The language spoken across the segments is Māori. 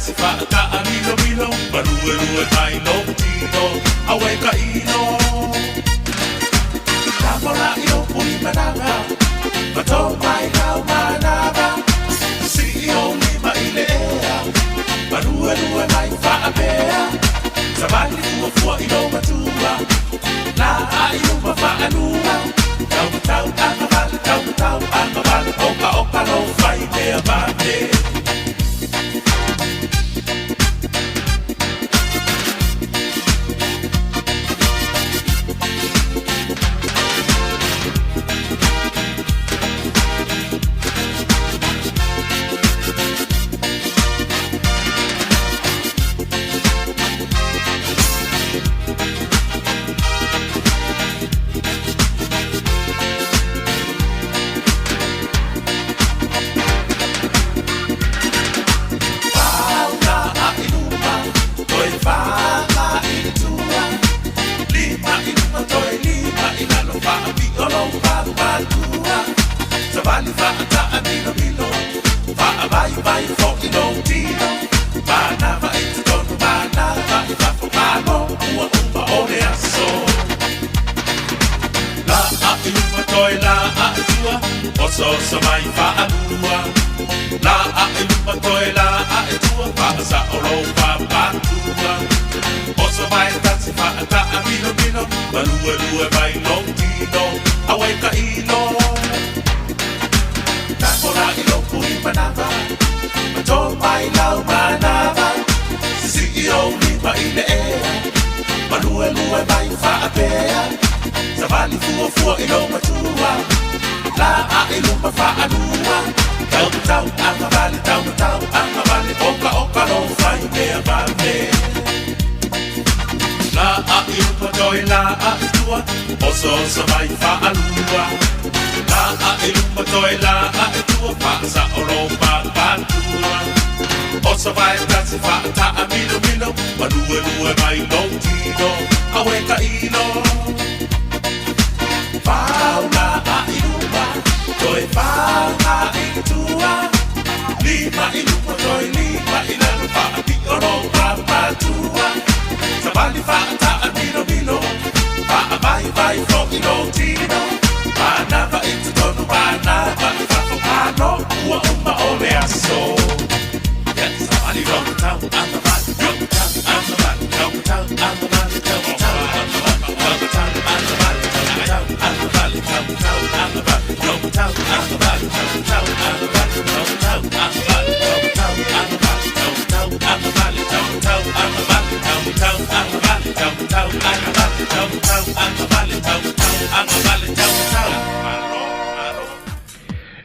tasi whaaka milo milo Marue rue mai no tino Awe ka ino Tamora ino pui mananga Mato mai kau mananga CEO lima ile ea Marue rue mai whaapea Sabali ua fua ino matua La a ino ma whaanua Tau tau angavale, tau tau angavale Oka oka no whai mea mate So samai whaanua La a e lupa toe la a e tua Whaasa o lo whapatua O samai tasi whaata a mino mino Malua lua mai long tino Awe ka ino Takora ilo pui manava Mato mai lau manava CEO lipa ile ea Malua lua mai whaapea Savali fua fua ilo matua La a e lupa whaanua Tau tau angavale, tau tau angavale Oka oka no whai mea vale La a e lupa toi la a e tua Oso sa mai whaanua La a e lupa toi la a e tua Whaasa o lo whapatua Oso vai tasi whaata a mino mino Manue lue mai long tino Awe ka ino Whauna a e lupa Toi whaunga i tua Lima i lupa toi lima i nanu whaapi o no whapatua Sabali whaata a mino mino Whaa mai vai whoki no tino Whanava i te tonu whanava i whafo pano Ua uma o le aso Sabali rongo tau anga vali Rongo tau anga vali Rongo tau anga vali Rongo tau anga vali Rongo tau anga vali Rongo tau anga vali Rongo tau anga vali Rongo tau anga vali Rongo tau anga vali Rongo tau anga vali Rongo tau anga vali Rongo tau anga vali Rongo tau anga vali Rongo tau anga vali Rongo tau anga vali Rongo tau anga vali Rongo tau anga vali Rongo tau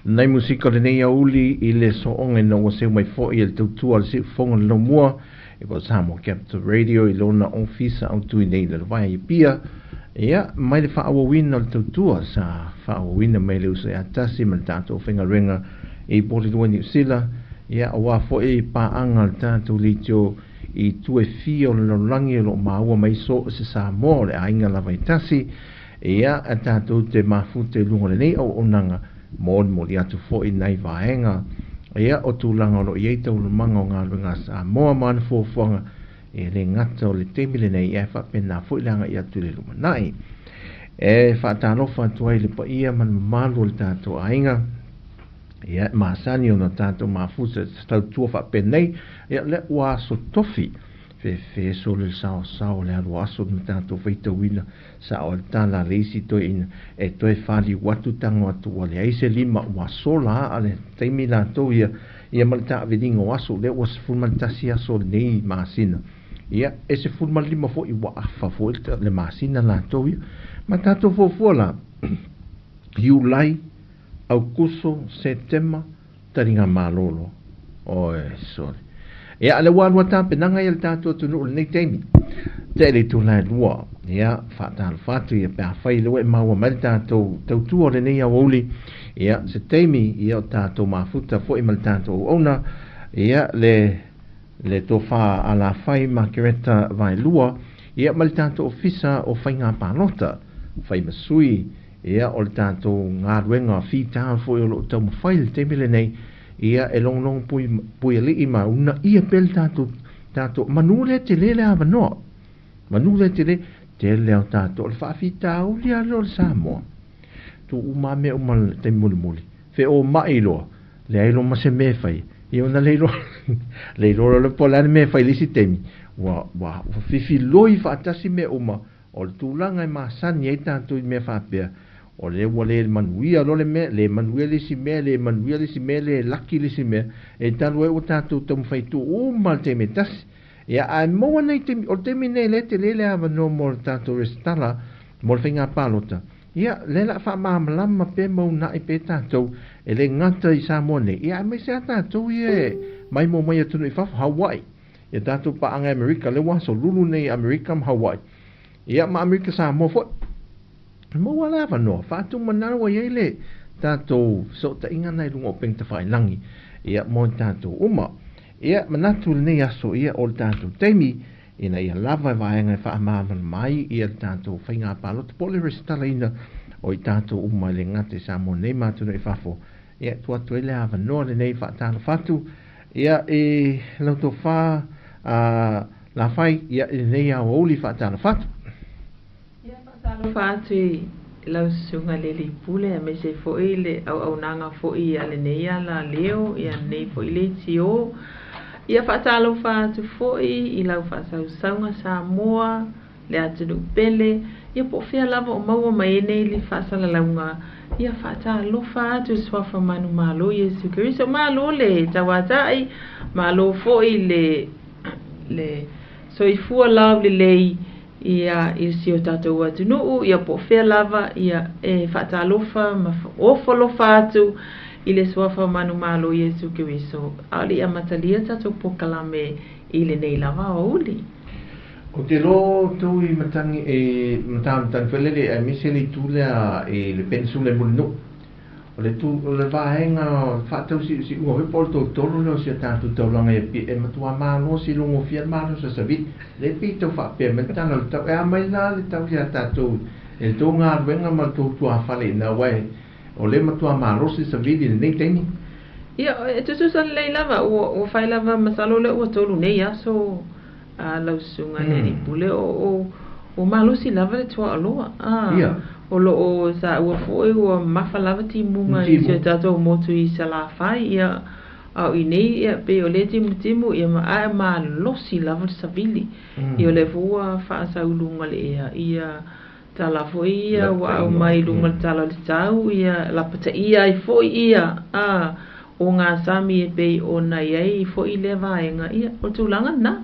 Nei musika le nei auli i le soonga no wa seu mai fo i le tautua le seu fonga le no mua e ko samo Capital Radio i lona ofisa au tui nei le vai i pia ia mai le whaawawina le tautua sa whaawawina mai le usa atasi ma le tātou whengarenga i Pori Lua New Zealand ia awa fo i paanga le tātou li tio i tue fio le langi lo maua mai so se sa mo le ainga la vai tasi ia a tātou te mafute lunga le nei au onanga mo li atu fo i nei vaenga ia o tūlanga lo i eita ulu manga o ngā runga sa moa mana fōwhanga e le ngata o le temile nei e whapena fo i langa i atu le lumanai e whaatalofa atu ai le pa ia man malu le tātou ainga ia maasani o na tātou mafusa tau tua whapenei ia le ua so tofi fe so le sao le alu aso na tātou feita wina sa o le tāna reisi toi ina e toi whali watu tango atu wale aise lima ua sola ale teimi la tau ia mal ta vedinga o aso le ua se fulmantasi aso nei maasina ia e se fulma lima fo i wa afa fo le maasina la tau ia ma tātou fo fuala Julai Augusto September taringa malolo oe sorry ia ale walua tapenanga ia le tātou tunu le nei teimi te le tūlai lua ia whātālu whātu ia pēr whai lewe maua mai le tātou tautua le nei au oli ia se teimi ia o tātou mafuta fo i mal tātou ona ia le tō whā ala whai makereta vai lua ia mal tātou ofisa o whai ngā pānota whai masui ia o le tātou ngā ruenga whitāu fo i o lo tau mawhai le teimi le nei ia e long pui ali I mauna ia pel tato manule te le la vano manule te le o tato le whaafita au lia lo le Samoa tu umame umal te muli fe o mailo le ailo ma se me fai ia ona leilo le polane me fai lisi temi wa fifi loi whaatasi me uma o le tūlanga I masani e tato I me whaapea o le wale le manuia lo le manuia lisi me le laki lisi me e talo e o tato tamu whaitu umal te me tasi ia ai moa nei te o te mine le te lele ava no mo tato restala mo le whainga palota ia le la wha maamalama pe mau na I pe tato e le ngata I Samoa nei ia me se a tato ia mai mo mai atunu I whafu Hawaii ia tato pa anga Amerika le waso lulu nei Amerika ma Hawaii ia ma Amerika Samoa fo mo wala fa no fa tu manawa ia le tato so ta inga nei lungo peng te whai langi ia mo tato uma ia manatu nei aso ia o tato teimi ina ia lava vaenga fa maman mai ia tato whainga palo te pole restala ina o I tato uma le ngate Samoa nei matu nei fafo ia tua tuele ava no le nei fa tano fatu ia e lauto fa la fai ia nei a oli fa tano fatu ia fa tano fatu lau sunga le li pule a me se foi le au nanga foi ale nei ala leo ia nei foi le tio ia whaatalo whaatu foi I lau whaasausaunga Samoa le atunu pele ia po fia lava o maua mai nei li whaasalaunga ia whaatalo whaatu swafa manu malo Yesu Kiriso malo le tawatai malo foi le soifua lau le lei ia si o tatou atunu ia po fia lava ia e whaatalo wha ma ofolo whaatu I le swafa manu malo Yesu Kiriso ali amatalia tatou pokalame I le nei lava o uli o te lo tu I matangi e matangi felele e miseli tu le pensule mulno o le tu o le vaenga fatau si o porto tolo lo si tanto tolanga e matua malo si lungo fia malo sa sabit le pito fa pe mentana ta e mai la le tau ya tatou el tonga venga ma tu tua fale na wai o le matua malo si sabit nei teni ia e tu san le lava o fai lava masalo le o tolu nei aso a lau sunga le pule o malo si lava le tua aloa ia o lo o sa ua foi o mafa lava ti munga I se tatou motu I sa la fai ia au I nei ia pe o le timu ia ma losi lava sa vili ia le fua fa sa ulunga le ia tala foi ia wa au mai lunga tala le tau ia la pata ia I foi ia o ngā sami e pe o na iai foi le vaenga ia o tūlanga na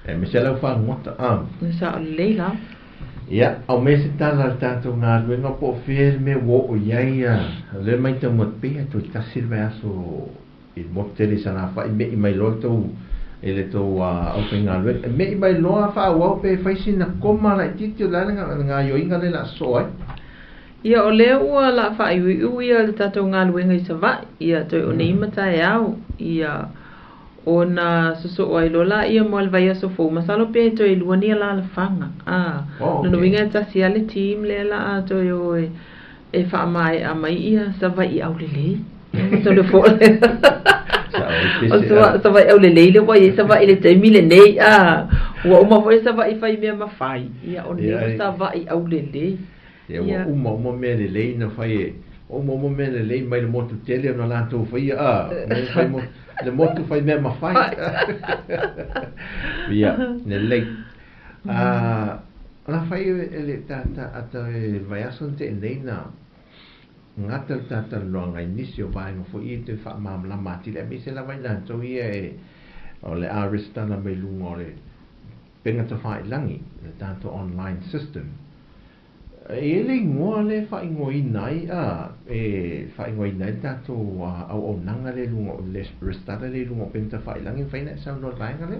e me se lau wha ngota sa o leila ia au me se tala tato ngā ruenga po whier me wo o iai le mai tau mot pia tu tasir me aso I motele sana wha I me I mai loa tau e le tau au pe ngā ruenga me I mai loa wha au pe whaisi na koma la titi o lana ngā yoinga le la soa ia o lea ua la wha iwi ia le tato ngā luenga I sa vai ia toi o nei mata e au ia o na suso o ai lola ia mo al vai aso fo masalo pe toi luania la la fanga no winga tasi ale team le la toi o e wha mai a mai ia sa vai au lele so le fo sa vai au lele le wai sa vai le taimi le nei ua uma foi sa vai fai mea mawhai ia o nei sa vai au lele ia uma me le lei na fai uma me le lei mai le motu tele na la tu fai le motu fai me mawhai ia ne lei la fai ele tata ata vai ason te nei na ngata tata longa inisio vai no fo I te fa mam la mati le mi se la vai na to ia o le aristana me lungore penga to fai langi le tanto online system e le ngoa le fa ngoi nai fa ngoi nai tato au nanga le lungo le restara le lungo penta fa langi fa na sa no lai ngale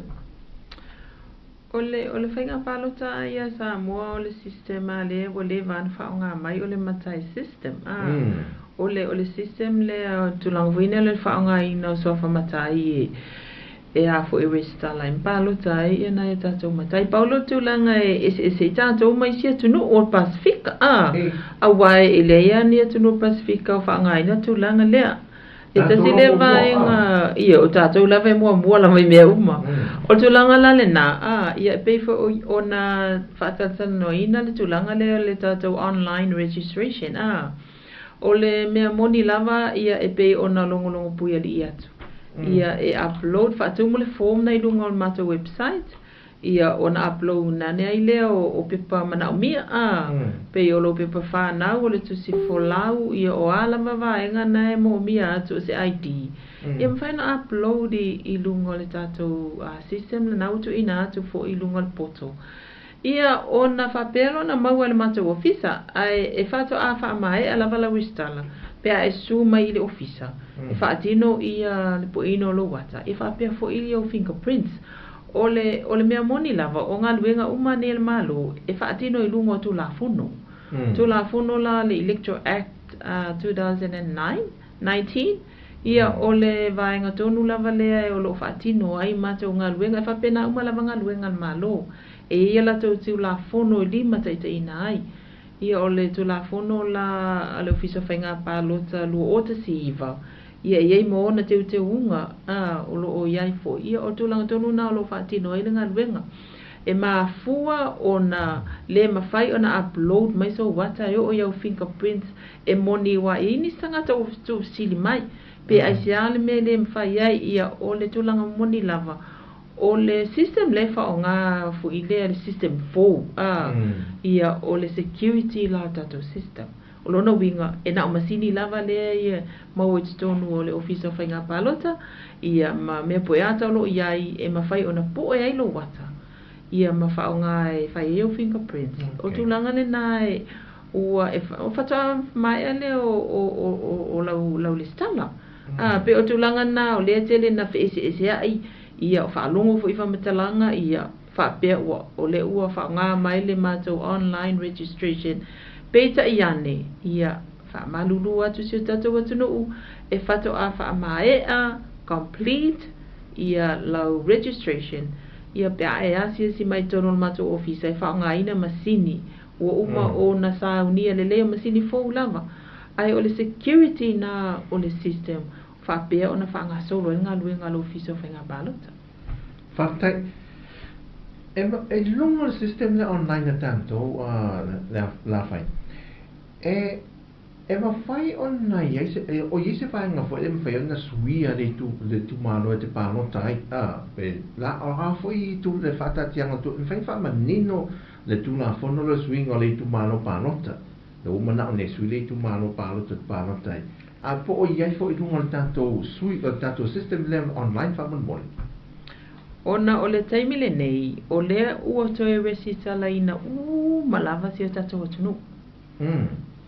ole fa nga palota ia sa moa ole sistema le ole van fa nga mai ole matai system ole system le tulang vina le fa nga ina so fa matai e a fo e resta la impalo tai e na eta to matai paulo tu langa e tanto mai sia tu no o Pacifica a wai ele ia ni tu no Pacifica fa ngai na tu langa le E tasi le vaenga, ia o tātou lawe mua la mai mea uma. O tulanga la le na, ia pei fo o na whātatana no ina le tulanga le tātou online registration, o le mea moni lava ia e pei o na longolongo puia li atu. Ia e upload, whātumu le form na ilunga o mata website, ia o na upload na nea i lea o pepa mana o mia, pei o lo pepa whānau o le tusi folau, ia o alama vaenga na e mo mia atu o se ID. Ia mwhai na upload i lunga o le tātou system, na nautu ina atu fo i lunga le poto. Ia o na whapelo na maua le mata ofisa, ai e whato a whaamae a lava la wistala, pea e su mai le ofisa. E whaatino ia le poino lo wata, e whapea fo ili o fingerprints. O le mea moni lava, o ngā luenga umane le malo, e whaatino i lunga o tu la fono. Tu la fono la le Electoral Act 2019, ia o le vaenga tonu lava lea e o lo whaatino ai mata o ngā luenga, e whapena uma lava ngā luenga le malo. E ia la tau tiu la fono i lima taita ina ai. Ia o le tu la fono la le ofisa whainga pālota lua o ta si iwa. Ia iei mo ona teu unga, o lo o iai fo. Ia o tūlanga tonu na o lo whaatino ai ngā luenga. E maafua o na le mawhai o na upload mai so wata e o iau fingerprints e moni wa e ini sangata o tu sili mai. Pe ai se ale me le mawhai ai ia o le tūlanga moni lava. O le system le fa o ngā fu i le system 4, ia o le security la tato system. O lona winga, e na o masini lava le ia mau e tonu o le ofisa whainga pālota, ia ma mea poe ata lo iai e mawhai o na po e ai lo wata. Ia ma wha o ngā e whai e o fingerprints. O tūlanga le nā e ua e whata mai ale o lau le stala. Pe o tūlanga nā o lea tele na wha ai, ia o whaalongo fo i whamatalanga, ia whapea ua o le ua whaonga mai le mātou online registration. Peita i ane, ia whaamalulu atu si o tatou atunuu, e whato a whaamae a complete, ia lau registration, ia pea e asia si mai tono le mātou ofisa, e whaonga ina masini, ua uma o na saunia le leo masini fōu lava. Ai o le security na o le system, whapea o na whaanga solo e ngā luenga lo ofisa o whainga pālota. Whaktai, e lunga le system le online na tanto, la whai. E ma whai o na o i se whainga fo e ma whai o na suia le tu malo e te pālota ai, la o a fo i tu le whatatianga tu, whai wha nino le tu la fono le suinga le tu malo pālota. Le umana o ne sui le tu malo pālota ai. A po o iai fo i lunga le tanto sui, tanto system le online wha moni. Ona o le taimi le nei, o lea ua toe resitala ina malava si o tatou atunu.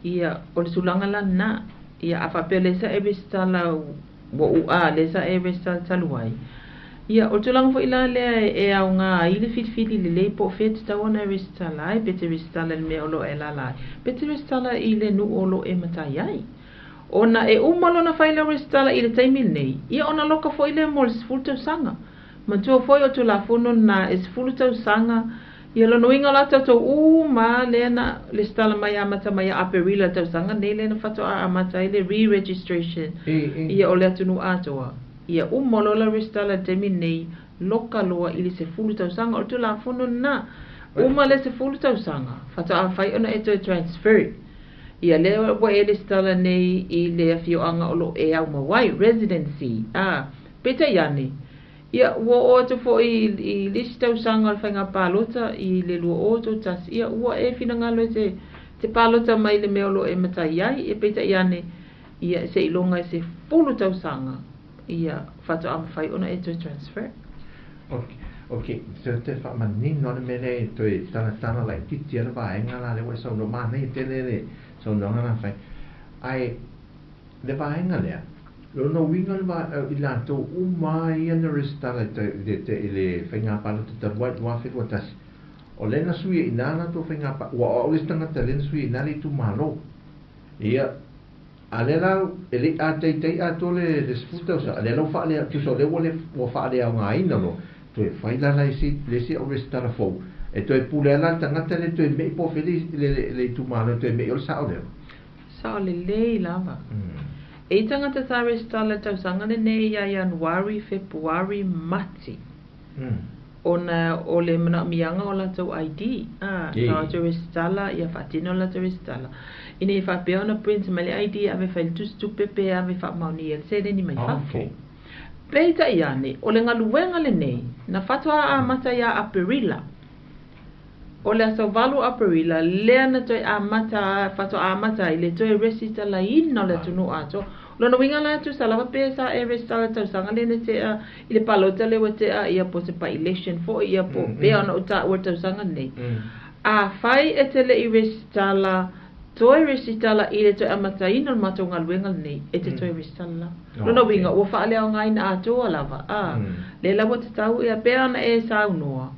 Ia, o le sulanga la na, ia awhapea lesa e resitala wa ua, lesa e resitala taluai. Ia, o tulanga fo ila lea e au ngā ile fitfiti le lei po fete tau ana resitala ai, pete resitala le mea olo e lalai. Pete resitala i le nu olo e matai ai. Ona e umalo na whaile resitala i le taimi le nei, ia ona loka fo ile mo le sifurtau sanga. Matua foi o tu la fono na esfulu tau sanga ia lono inga la tau ma lena le stala mai amata mai aperila tau sanga nei lena fato a amata ile re-registration ia o le atunu atoa ia umolo la restala temi nei loka loa ili se fulu tau sanga o tu la fono na le se fulu tau sanga fato a fai ona eto transfer ia le wa ele stala nei i le afio anga o lo e au mawai residency peta yani ia ua o te fo i lista usanga al whainga pālota i le lua o to tas ia ua e whina ngalo te pālota mai le meolo e matai ai e peita i ane ia se ilonga se fulu tau sanga ia whato ama whai ona e to transfer. Ok, so te whamani nona mele to e tana lai titi ara vaenga la le wa sau no mana i tele le sau no ngana whai ai le vaenga lea Lono winga ma ilanto mai ana restala te ile whainga pālota te wafet wa tasi. O lena sui inana to whainga pālota, wa o listanga te lena sui inana i tu malo. Ia, alela, ele a tei a tole le sfuta usa, alela o whaale, tu so lewa le whaale au ngā ina no, to e whaila la isi o restala fau. E to e pule ala tangata le to e mei po feli le tu malo, to e mei o le sao leo. Sao le lei lava. E tangata sa restala tausanga le nei ia January, February, Mati. Ona o le mana mianga o la tau ID. Sa tau restala, ia whatino la tau restala. Ine i whapea ona print ma le ID ave whail tu pepe ave wha mauni el se ni mai whafo. Peita iane, o le ngaluenga le nei, na whatoa a mata ia Aperila. O le aso valu Aperila, lea na toi a mata, whatoa a mata i le toi resita la ina le tunu ato. Lona winga la tu salava pe sa e restala tau sanga le ne te a, i le palota le wa te a, ia po se pa election fo, ia po pe ana uta ua tau sanga nei. A whai e te le i restala, toi resitala i le toi amata ina le mato ngaluenga nei, e te toi resitala. Lona winga, ua wha leo ngai na atoa lava. Le lawa te tau ia pe ana e sa unoa.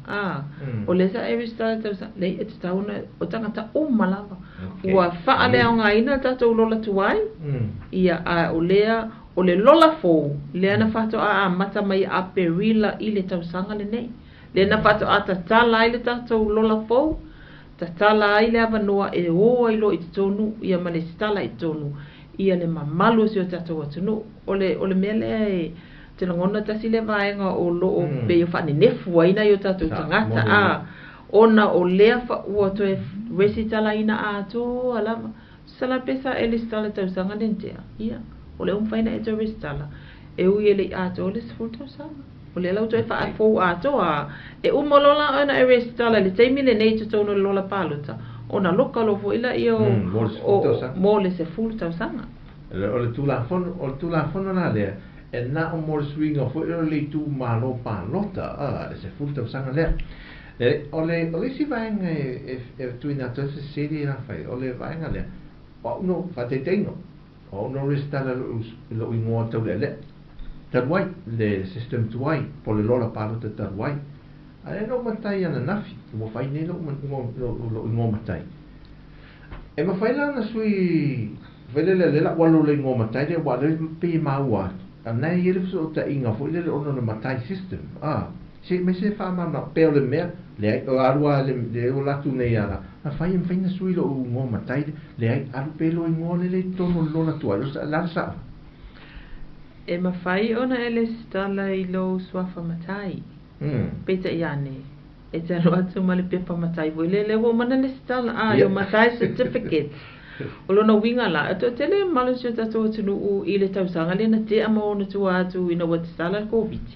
O le sa e resitala tau sanga, le e te tau na, o tangata uma lava. Ua wha leo ngai na tatou lola tuai. Ia a o lea, o le lola fō, lea na whato a mata mai a Perila i le tau sanga le nei. Le na whato a tatala i le tatou lola fō, tatala ai le avanoa e oa ilo i te tonu, ia ma le stala i te tonu, ia le mamalu si o tatou atunu. O le mea lea e te langona tasi le vaenga o loo pe i whane nefu aina i o tatou tangata. Ona o lea ua toe resitala ina a ato alava. Sala pesa e le stala tau sanga lentea. Ia. O le umwhaina e tau resitala. E ui e le ato le sifuru tau sanga. O le lau toi wha fōu ato a. E umolola ana e resitala le teimi le nei tono lola paluta. Ona loka lo fo ila i o mo le sifuru tau sanga. O le tula fono na lea. E na o mo le swinga fo ilo le tu malo palota. Le sifuru tau sanga lea. O le si vaenga e tuina tose seri na fai. O le vaenga lea. O no fatetengo. O no restala lo ingoa tau le. Tarwai, le system tuai, po le lola palo te tarwai. A e no matai ana nafi. Mo fai ne lo ingoa matai. E ma fai lana sui vele le la walo le ingoa matai le wale pe maua. A nei ele so ta inga fo le ono le matai system. Se me se fa ma pe le mea le o arua le o latu nei ara. A fai en faina sui lo ingoa matai le ai aru pelo ingoa le tono lola tua. La sa. E mawhai ona e le stala i lo swafa matai. Peta iane. E te alo atu ma le pepa matai. Voi le lewo mana le stala. Yo matai certificate. O lona winga la. Ato te le malo si o tato atunu u i le tausanga le na te ama ona tua atu i na wat stala COVID.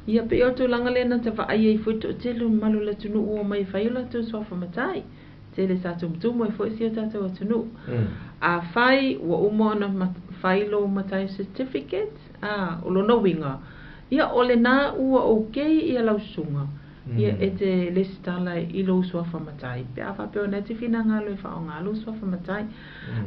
Ia pe o tu langa le na te wa ai fuito o te lu malo le tunu u o mai whai la tu swafa matai. Te le sa tumutumu e fo si o tato atunu. A whai wa umo ona whailo matai certificate. O lona winga. Ia ole nā ua okei ia lausunga. Ia e te lestala i lo swafa matai. Pe a whapeo na te whina ngalo e whao ngalo swafa matai.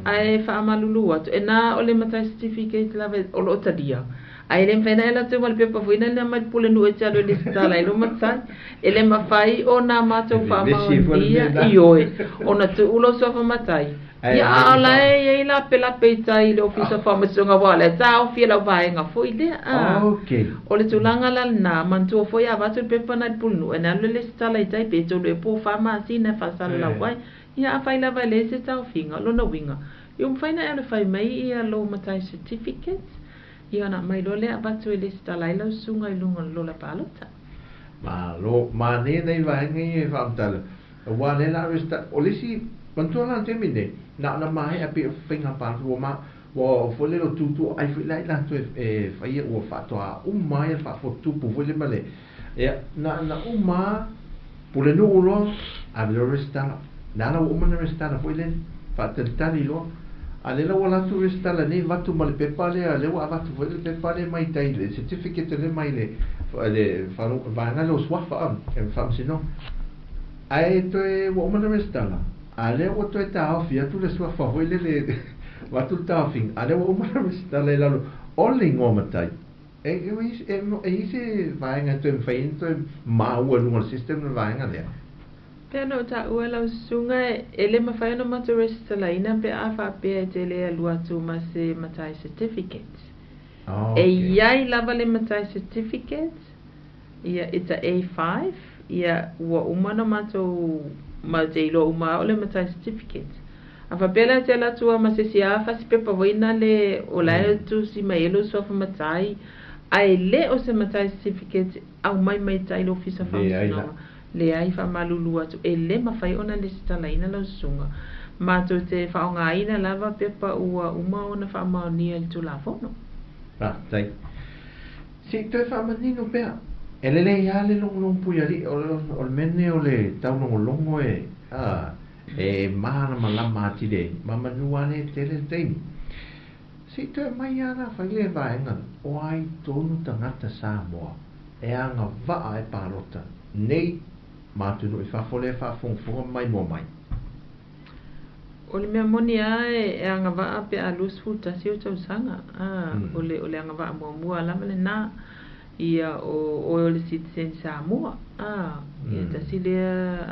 A e wha amalulu atu. E nā ole matai certificate lawe o lo tadia. A e le mwhena e la tu mali pepa fuina le mai pule nu e te alo lestala i lo matai. E le mawhai o nā mātou wha amawandia i oe. O na tu ulo swafa matai. Ia ala e la pela peita i le ofisa whamasunga wale. Ta o fia lau vaenga fo i lea. O le tulanga la na mantua fo ia watu pepa na pulnu. E na le stala i tai peto le po whama sina whasala lau wai. Ia a whaila vai le se tau finga. Lona winga. Ia mwhaina e le whai mai ia lo matai certificate. Ia na mai lo lea watu e le stala i lau sunga i lunga lola palota. Ma ne nei vaenga i whamtala. Wale la resta. O lesi Pantua la te mine, na mai a pe whinga pātu o ma, wa wholero tutu ai whilai la tu e whaia ua whatoa mai a whafo tupu whole male. Na uma, pule no ulo, a vero restala. Nala umana restala whole, whatatari lo. A lela wala tu restala ne watu male pepale, a lewa a watu whole pepale mai taile, certificate le mai le whanga lo swafa am, e whamsino. Ai to e umana restala. Ale o to eta ofia tu le sua fahoile le watu tafing ale o mara stale la only ngomatai e se vainga to feinto ma o no system vainga le pero ta o la sunga ele ma fa no mato restala ina pe afa pe te le lua tu ma se matai certificate e yai lava le matai certificate ia it's a A5 ia o umana mato ma te ilo uma o le matai certificate. Afa pela te la tua ma se sia fa si pepa voina le o la tu si mai lo so fa matai ai le o se matai certificate au mai tai lo fisa fa le ai fa malulu atu e le ma fai ona le stala ina lo sunga ma to te fa nga ina lava pepa ua uma ona fa ma ni el tu la fono tai si to fa manino pea ele le ya le long puyari o menne o le tau no longo e mana malama tide mama nuane tele tei si to mai ana fa le vaenga o ai tonu tangata Samoa e anga va e parota nei matu no fa fole fa fon mai mo mai o le mea moni e anga va pe a lus futa si o tau sanga o le anga va mua lama le na ia o le citizen Samoa ia tasi le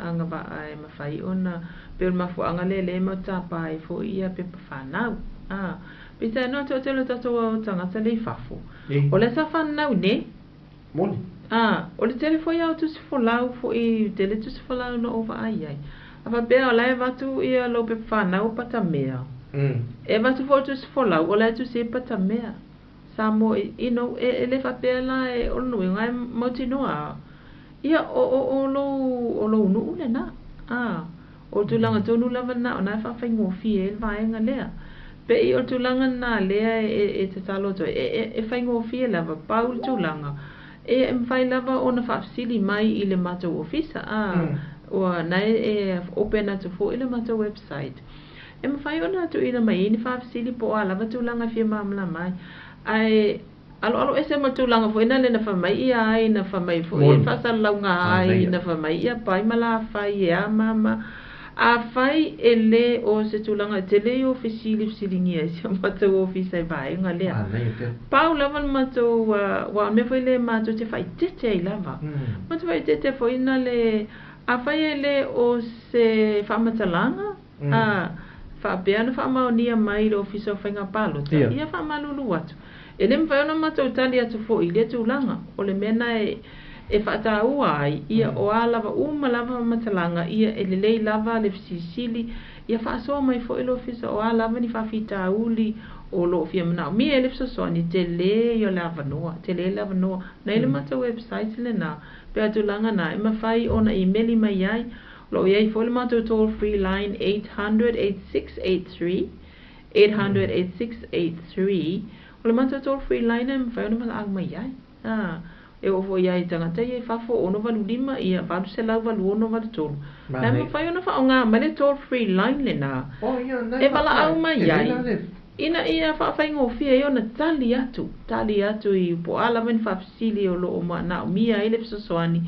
anga va e mawhai ona pe o mafu anga le ma tapa e fo ia pe whanau pita no te o tato o tangata le fafo o le sa whanau ne moni o le telefoi au tu se folau fo i tele tu se folau no ova ai ava bea o lai vatu ia lo pe whanau pata mea e vatu fo tu se folau o lai tu se pata mea Samo ino e le fa pela e o no ngai moti noa ia o lo no le na o tu langa tonu lava na ona fa fa ngofi e vai nga lea pe i o tu langa na lea e te talo to e fa ngofi lava paul tu langa e fai lava ona fa sili mai i le mata ofisa o na e open at fo ile mata website e fai ona tu ina mai ni fa sili po ala va tu langa fi mamla mai ai alo ese matu langa fo ina le na fa mai ia ai na fa mai fo e fa sa launga ai na fa mai ia pai mala fai e mama a fai ele o se tulanga tele o fisili silingia se matu ofisa e vai nga le paula van matu wa me foi le matu te fai tete lava matu fai tete fo ina le a fai ele o se fa matalanga fa beana fa maonia mai lo ofisa fa nga palo ia fa malulu watu ele me fai ona matu tali atu fo ile tulanga o le mena e fata uai ia o alava uma lava matalanga ia ele lei lava le fisili ia fa so mai fo ilo ofisa o alava ni fa fita uli o lo fia mana mi ele so ni tele yo lava no na ele mata website le na pe atulanga na e mafai ona email mai ai lo ia fo le mata toll free line 800-8683 800-8683 o le mata toll free line e mafai ona mala mai ai e o fo ia tanga te e fa fo ono valu lima ia valu se lau valu ono valu tolu na me fai ona fa onga ma le toll free line le na e vala au mai ai ina ia fa fai ngofia e ona tali atu i po ala men fa fisili o lo o ma na mia ile so soani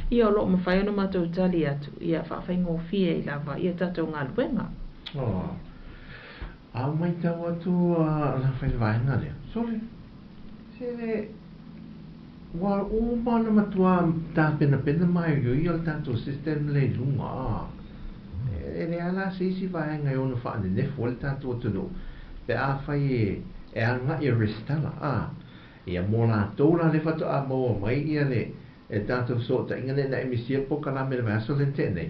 ia o lo ma fai ona ma to tali atu ia fa fai ngofia i lava ia tato ngal wenga au mai tau atu la fai vai ngale sorry se wa o mana matua ta pena mai yo i al tanto system le lunga ele ala si vai ngai ono fa ne fo il tanto tu pe a fai e anga i restala ia mola tola le fato a mo mai ia le e tanto so ta ingane na emisia po kala me va so lente nei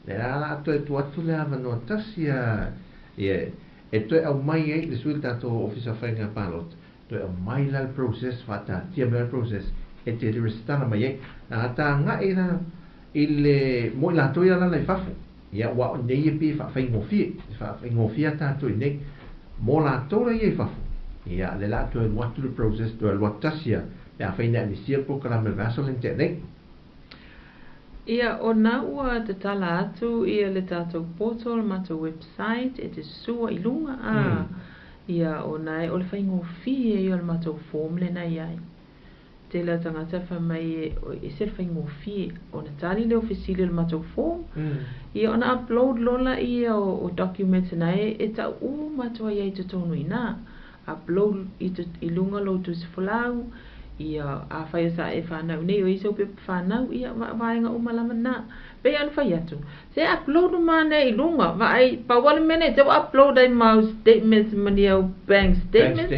le ala to e tu le ava no tasia ia e to au mai e le sul tanto officer fa nga palot to e mai la process fata tia me process e te restala mai na ta nga ina il mo la to ia la le fafu ia wa nei pe fa ngofia tanto nei mo la tola ye fafu ia le la to e what the process to el watasia ya fa ina ni sia po kala me vaso internet ia ona ua te tala atu ia le tato portal ma to website e te sua ilunga ia ona o le fa ngofia ia le ma to form le na ia te la tangata fa mai e se fa ngofia ona tali le ofisili le ma to form ia ona upload lola ia o documents na e ta ma to ia te tonu ina upload i lunga lo tu se folau ia a fa sa e fa na nei o iso pe fa na ia vai nga umalama na pe an fa yatu se upload mana i lunga vai pa wal mene te upload ai mouse statements mania bank statements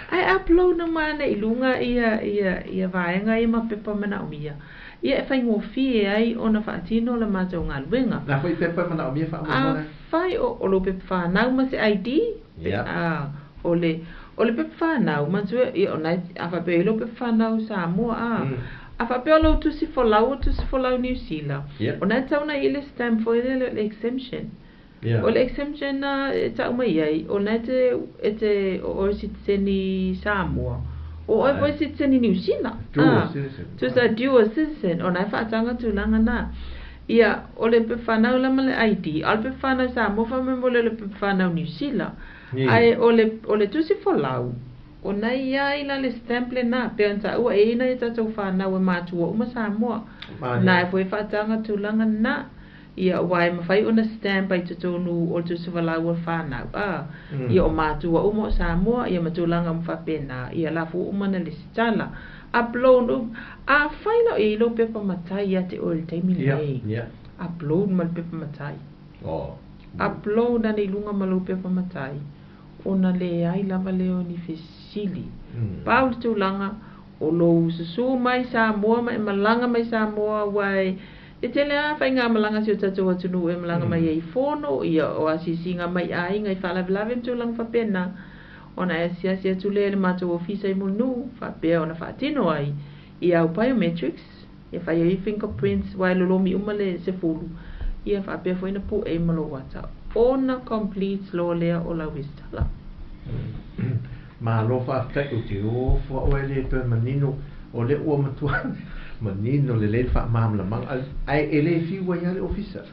ai upload mana i lunga ia vai nga i ma pe pa mana umia ia fai ngofi ai ona faatino la matou galuega Na foi pepa mana o mia fa mo. fai o lo pe whanau ma se ID o le pe whanau ma tue i o nai a whape lo pe whanau Samoa a whape o lo tusi folau New Zealand o nai tau na i le stamp for le exemption o le exemption na tau mai ai o nai te o si tseni Samoa o o si tseni New Zealand tu sa dual citizen o nai whaatanga tūlanga na ia o le pe whanau lama le ID al pe whanau Samoa fa me mo le pe whanau New Zealand ai o le tusi folau o nai ia ila le stamp le na pe anta ua e ina i tatou whanau e mātua uma Samoa na e fwe whaatanga tūlanga na ia wai mawhai ona stamp ai tutonu o tusi folau o whanau ia o mātua uma o Samoa ia matulanga mwhapena ia lafu uma na le sitala upload a failo e lo pepa matai ya te ol taimi nei upload mal pepa matai upload na ni lunga malu pepa matai ona le ai lava leo ni fesili paul tu langa o lo susu mai Samoa mai malanga mai Samoa wai e tele a fai ngā malanga si o tatou atunu e malanga mai ai fono ia o asisi ngā mai ai ngai whalavelave tu lang whapena ona e sia tule le mātou ofisa i munu whapea ona whaatino ai i au biometrics ia whai ai fingerprints wai lolomi umale se fulu ia whapea fwina pu e malo wata ona complete lo lea o la wistala ma lo whaakai o te o fwa o ele pe manino o le ua matua manino le le wha mamla mang ai ele fiwa ia le ofisa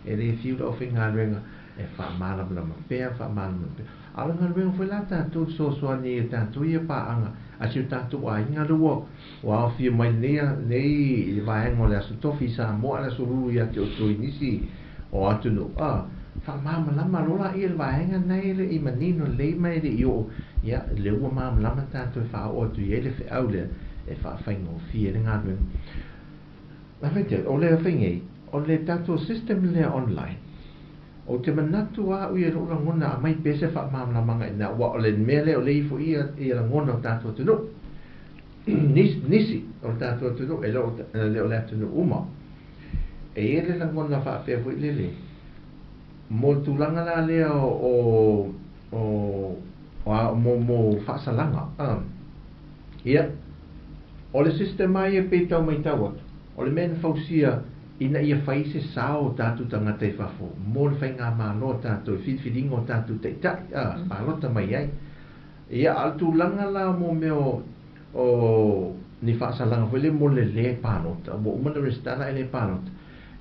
ele fiwa o whinga renga e wha malamla mapea wha malamla mapea ala ngā renga whai la tātou so ni e tātou ia paanga a siu tātou a inga rua wa o fia mai nei i vaengo le aso tofi Samoa le aso ruru ia te o tui nisi o atunu wha mamalama rola i le vaenga nei le i manino le mai le i o ia le ua mamalama tātou wha o atu i ele whi au le e wha whaingo fia le ngā renga na whaite o le whaingei o le tātou system le online o te manatu a ui e rola ngona a mai pese wha mamla manga ina wa o le mele o le ifo i la ngona o tātou tunu nisi o tātou tunu e leo le tunu uma e ele la ngona wha apea fo i lele mo tulanga la lea mo whaasalanga ia o le sistema i e peitau mai tawa o le mena fausia ina ia fai se sao tātou tangata i whafo mo le whai ngā māno tātou whiwhiringo tātou teitai pālota mai ai ia altu langa la mo meo o ni whaasalanga hoi le mo le pānota mo umana restana e le pānota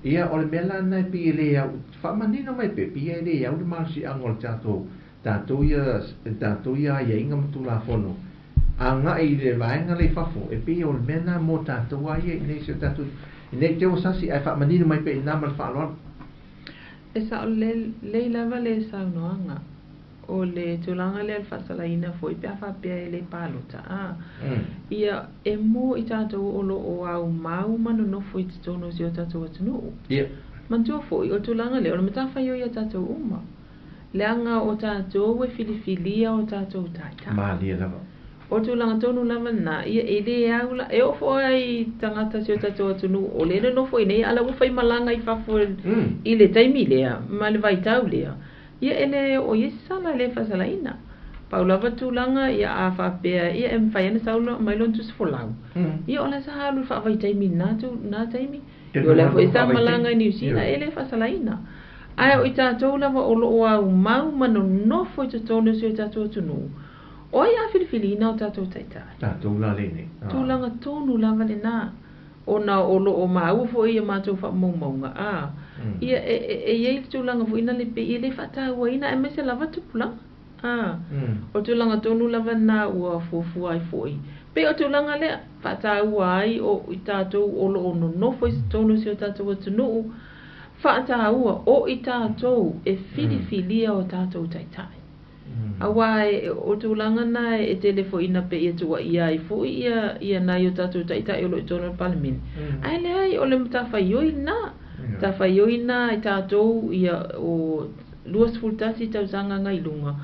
ia o le mela nai pi e le au whamanino mai pe pi e le au le marsi angol tātou ia ia inga matu la whono a ngā i le vaenga le whafo e pi o le mena mo tātou a ia i neisio tātou nei te o sasi ai wha manina mai pe ina mal wha e sa o le lava le saunoanga o le tulanga le alfasalaina foi pe afa pe le palota ia e mo i tātou o lo o au mau manu no foi te tono si o tātou atunu mantua foi o tulanga le o le matafa yo ia tātou uma le anga o tātou e filifilia o tātou taita maalia lava o tulanga tonu lava na ia e le aula e o fo ai tangata si o tātou atunu o le no foi nei ala u fai malanga i fafo i le taimi lea ma le vai tau lea ia ele o yesala le fasalaina paulava tulanga ia a whapea ia e mwhaiana saulo mai lon tus folau ia o la sa halu wha vai taimi na taimi o le foi sa malanga i New Zealand ele fasalaina ai o i tātou lava o loo au mau mano nofo i tātou si o tātou atunu o ia filifilina o tātou taitai tātou la lene tulanga tonu lava le nā o na o lo o mau fo ia mātou wha maunga ia e iei tulanga fo ina le pe ia le whatau ina e mese lava tupulanga o tulanga tonu lava nā ua fuafua ai foi pe o tulanga le whatau ai o i tātou o lo o no fo i tonu si o tātou atunu whatau o i tātou e filifilia o tātou taitai awai o tulanga na e telefo ina pe ia tua ia i fo ia na yo tātou taitai o lo i tono parliament ai le ai o le tawhaioina i tātou ia o luas fultasi tau zanga ngai lunga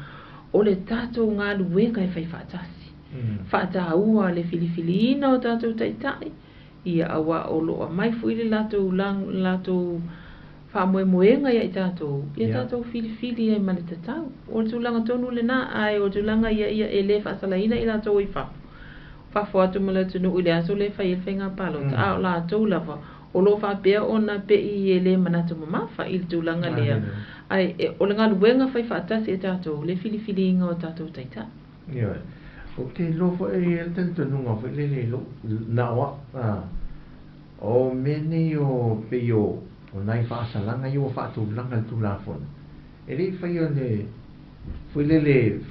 o le tātou ngā luenga e whai whaatasi whaataua le filifiliina o tātou taitai ia awa o loa mai fu ile lato fa moenga ia i tātou. Ia tātou fili ai male tatau. O tūlanga tonu le nā ai o tūlanga ia e le whaasalaina i lātou i wha. Whafo atu mala tunu i le aso le whai e whenga palota. A o lātou lava. O lo wha pēr o na pe i e le manatu mamafa i le tūlanga lea. Ai o le ngā luenga whai whaatasi e tātou. Le fili inga o tātou taita. Ia. O te lofo e le tantanunga whai le lo nawa. O mene o pe o nai whaasalanga i o whaatulanga tu la fona. E rei whai o le whailele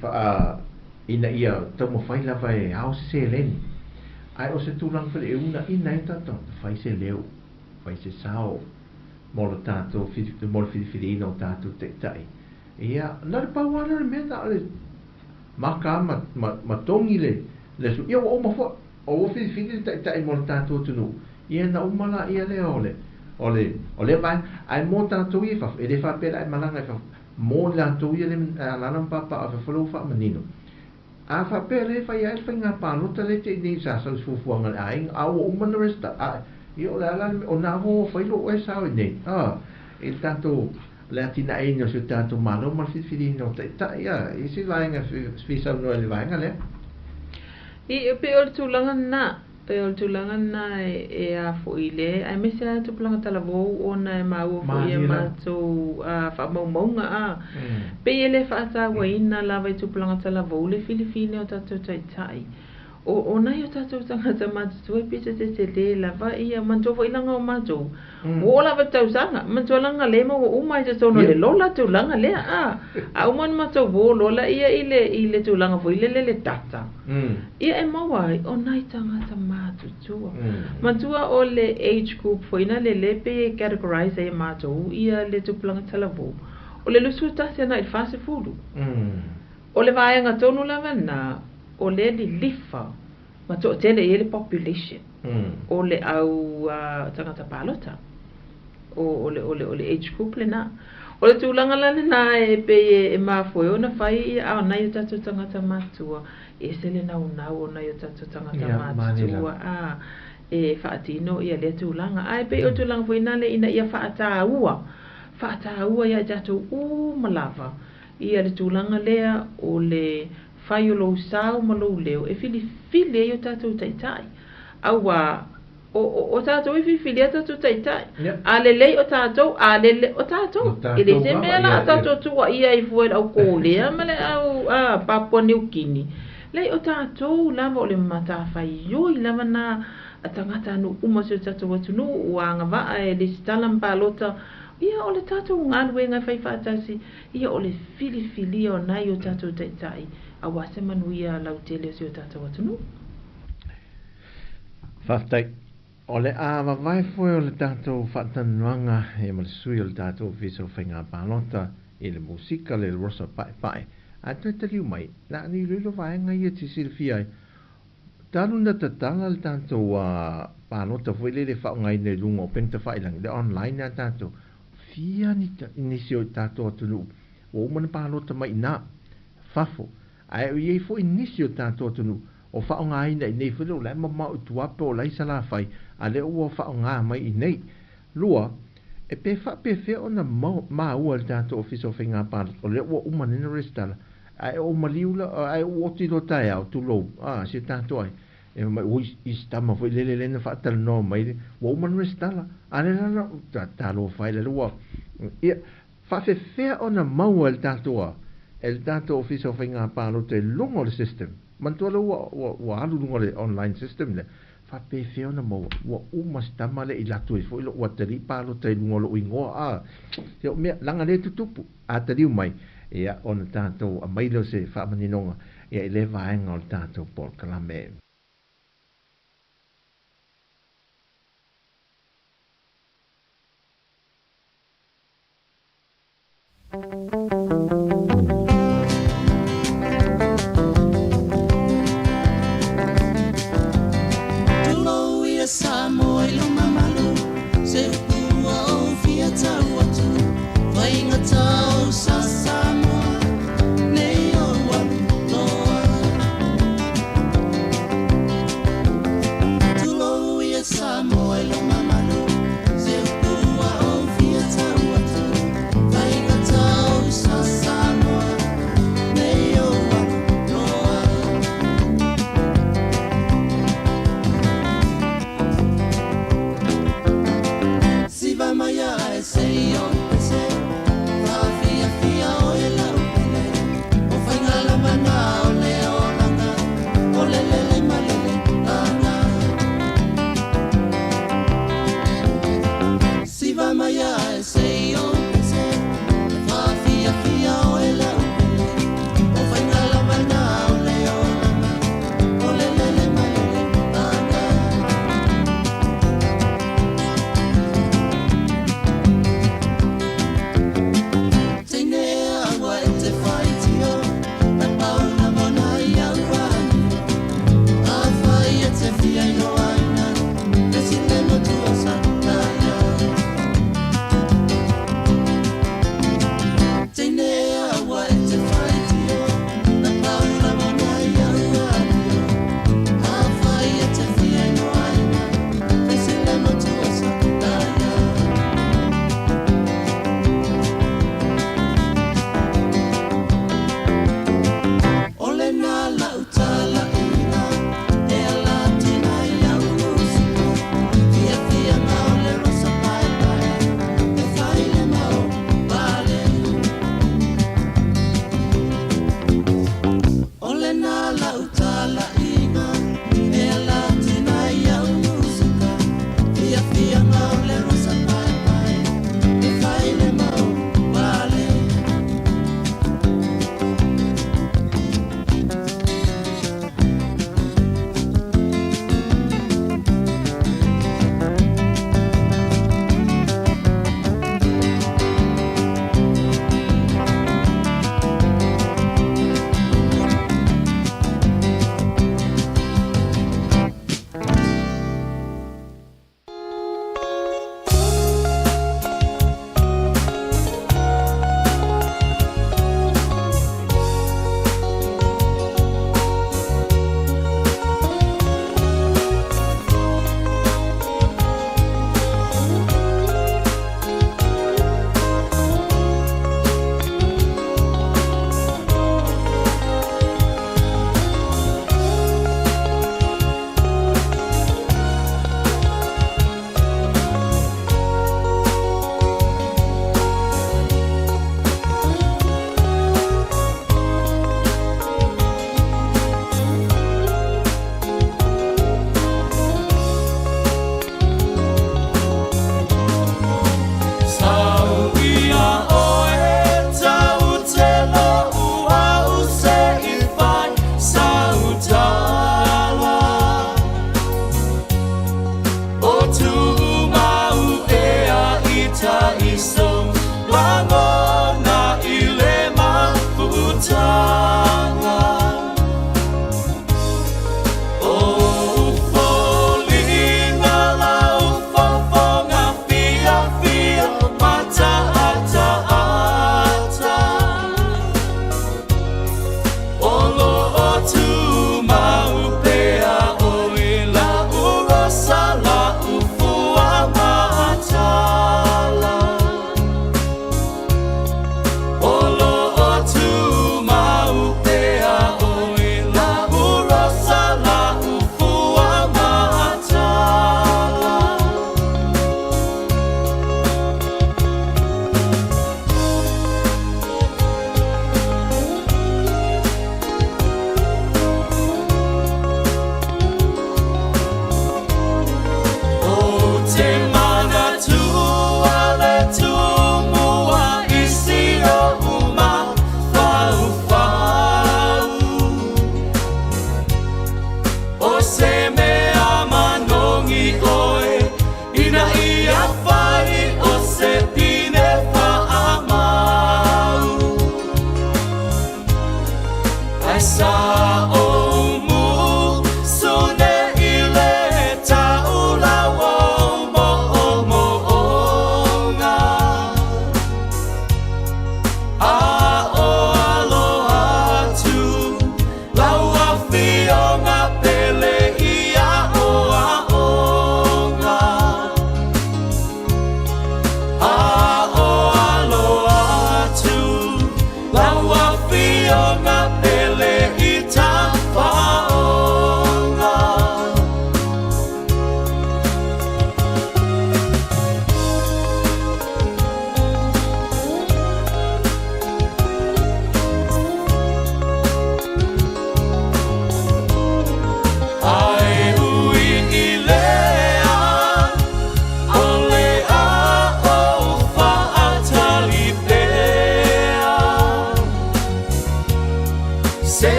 ina ia tamo whai lava e ao se leni. Ai o se tūlang whale e una ina e tato whai se leo, whai se sao, molo tātou, molo whiriwhiri ina o tātou te tai. Ia, nare pauana le mea ale maka ma tongi le su. Ia o mawha, o whiriwhiri te tai molo tātou tunu. Ia na umala ia le ole vai ai mo tātou i whaf, e le whapera ai malanga i whaf, mo tātou i le lanam papa a whawhalo wha manino. A whapera e whai ai whai ngā pānota le te ni sa sa sufuanga le aing, a o umana resta, i o le ala o nā ho whailo o e sao i nei. E tātou le atina e nio su tātou mano, ma whiwhiri no te ia, i si vaenga whisau no e le vaenga lea. I pe o tūlanga nā, pe o tūlanga nā e a fo i le, ai me se a tūpulanga talavou o na e mau fo i e mātou whamaunga a. Pe e le whaata waina lawa i tūpulanga talavou le Filifine o tātou tai. O nai o tātou tangata mātou e pisa te le lava i a mantoa i langa o mātou. O lava tausanga, mantoa langa le mo o umai te tono le lola tūlanga lea a. A uman mātou vo lola ia i le tūlanga fo i le tata. Ia e maua o nai tangata mātou tua. Matua o le age group fo ina le lepe e categorize e mātou ia le tūpulanga talavou. O le lusu tasi ana i whase fulu. O le vaenga tonu lava na o le li lifa ma to tele ele population o le au tangata palota o le age group le na o le tūlanga lana na e pe e mafo e ona whai a nai o tatu tangata matua e se le nau o nai o tatu tangata matua e whaatino ia le tūlanga a e pe o tūlanga fo ina le ina ia whaataua ia tatu malava ia le tūlanga lea o le whai o lo sao ma lo leo e fili e o tātou taitai. Aua, o tātou e fili e tātou taitai. A le lei o tātou, a le le o tātou. E le se mea la tātou tua ia i fuer au kōlea, ma le au Papua New Guinea. Lei o tātou lava o le mata whai yoi lava na a tangata anu umasu tātou atunu ua ngawaa e le sitalam palota. Ia o le tātou ngālue ngai whai whaatasi, ia o le fili o nai o tātou taitai. A wase manuia lau tele si o tātou atunu. Whaftai, o le awa vai foi o le tātou whatanuanga e malasui o le tātou viso whainga pālota i le musika le rosa pai. A tui taliu mai, na ni lilo vaenga ia ti silfiai. Tālu na tatala le tātou pālota foi le whaungai ne lunga o pengta whailang, le online na tātou. Fia ni si o tātou atunu. O umana pālota mai nā, whafo. Ai o iei fo inisio tātou atunu o whaonga ina i nei whiro lai mamau tuape o lai sala whai a le ua whaonga mai i nei lua e pe whape whea o na ua le tātou ofiso whainga pārat o le ua umanina restala ai o maliula ai o otiro tae au tu lou si tātou ai e mai ui istama fo i lele lena whaatala no mai ua umanina restala a le lana tālo whai le lua whape whea o na maua le tātou el dato office of inga palo te lungo le system mantola wa alu lungo le online system le fa pe feo na mo wa uma stamale i latu i fo ilo wa teri palo te lungo lo ingo yo me langa le tutupu a teri mai ia on dato a mai lo se fa maninonga ia le vaenga o dato por kalame Some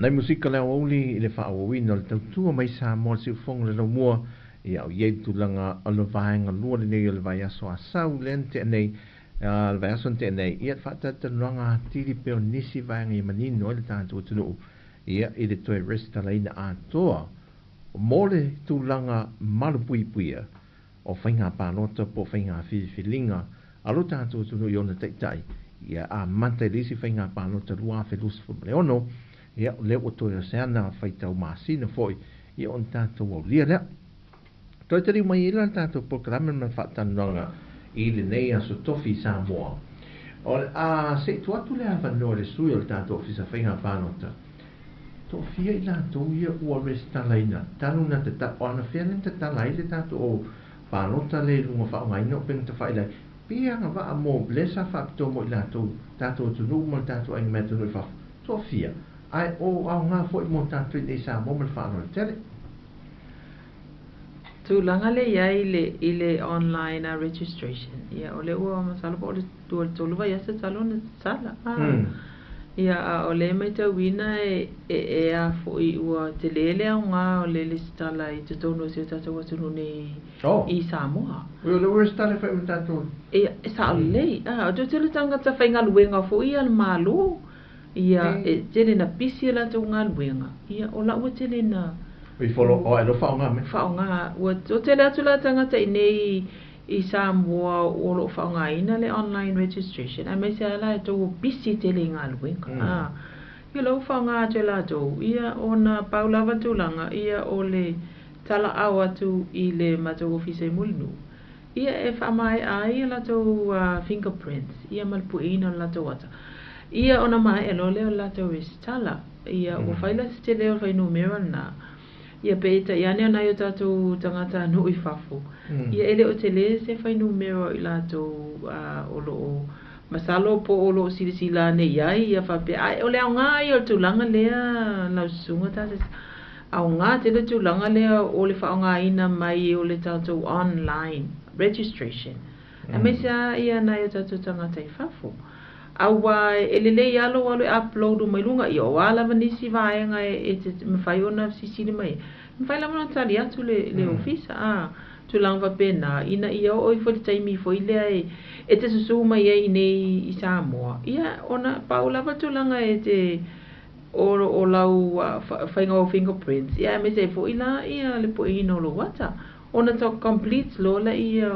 Nei musika leo auli i le whaawawina le tautua mai sa mo si ufong le no mua i au ieitu langa alo vaenga lua le nei o le vai aso a sau le ante nei le vai aso ante nei ia whaatata nuanga tiri peo nisi vaenga i manino le tātua tunu ia i le toi resta laina a toa o mole tu langa malu pui puia o whainga pānota po whainga whiwhilinga alo tātua tunu i ona teitai ia a mante lisi whainga pānota lua whelus fu leono ia le o to se na faita o masina foi ia on tanto o lia le to te mai ila tanto programa na fata nonga i le nei aso tofi sa mo o a se tu atu le ava no le sui o tanto ofisa fainga panota to fia ila to ia o resta laina tanu na te ta ona felen te ta laile tanto o panota le lunga fa mai no pen te faile pia nga va mo blesa fa to mo ila to tanto tu no mo tanto ai meto no fa to fia ai o au nga foi mo tanto de sa mo mal fa no tele tu langa le ia ile online registration ia ole o masalo po tu lu vai ese salon sala Ia o le mai tau wina e a fo I ua te lele au ngā o le le stala I te tono se tata watunu ne I Samoa. Ua le ua stala whai mtato? Ia, e sa o lei. O te tele tangata whai ngā luenga fo I al malo. Ia, e tele na pisi la tau ngā luenga. Ia, o la ua tele na... Ui folo, o e lo whao ngā me? Whao ngā. Ua, o tele atu la tangata I nei I Samoa o lo whao ngā ina le online registration. A me se ala e tau pisi tele ngā luenga. Ia lau whao ngā atu la tau. Ia o na paulawa tūlanga. Ia o le tala au atu I le matau ofisa I mulinu. Ia e whamai a ia la tau fingerprints. Ia malpu ina la tau ata. Ia ona mai e lo leo la tau estala. Ia o whaila se te leo whai numera na. Ia peita iane ona I o tātou tangata nui whafu. Ia ele o te le se whai numero I la tau o lo masalo po o lo sirisila ne iai. Ia whape ai o leo ngā I o tūlanga lea lau sunga tātou. Au ngā te le tūlanga lea o le whao ngā ina mai o le tātou online registration. A me sea ia nai o tātou tangata I whafu. Awa ele le yalo walo upload mai lunga I o wala vanisi vaenga e te mwhai ona sisini mai. Mwhai la mana tali atu le ofisa. Tu langwa pena. Ina ia o I fwori taimi fwoi lea e te susu mai e nei I Samoa. Ia ona paulava tu langa e te o lau whainga o fingerprints. Ia me se fwoi la ia le po ino lo wata. Ona to complete lo la ia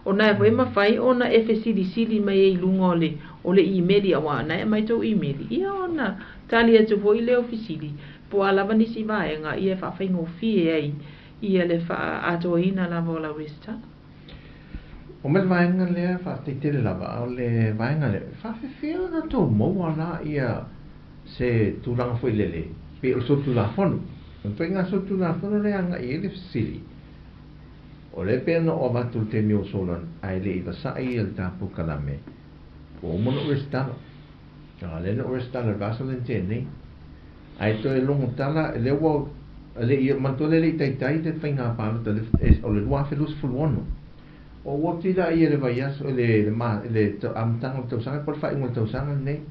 ona e ma fai ona e sili mai e lunga o le email awa na e mai tau email ia ona tali atu fo I le ofisili po alava nisi vaenga ia fa fai ngofi ai ia le fa ato ina lava o la resta o me vaenga le fa te tele lava o le vaenga le fa fefeo na tō moa la ia se tūranga fo I lele pe o so tūla fonu pe ngā so tūla fonu le anga I le fisili o le pena o watu te mio solan ai le iwa sai el tapu kalame o mono urestano ka lena urestano vaso len tene ai to e longo tala le wo le ia mantole le tai te whainga pālo te o le lua felus fuluono o woti la ia le vaias o le amtanga o tausanga por whai ngol tausanga nei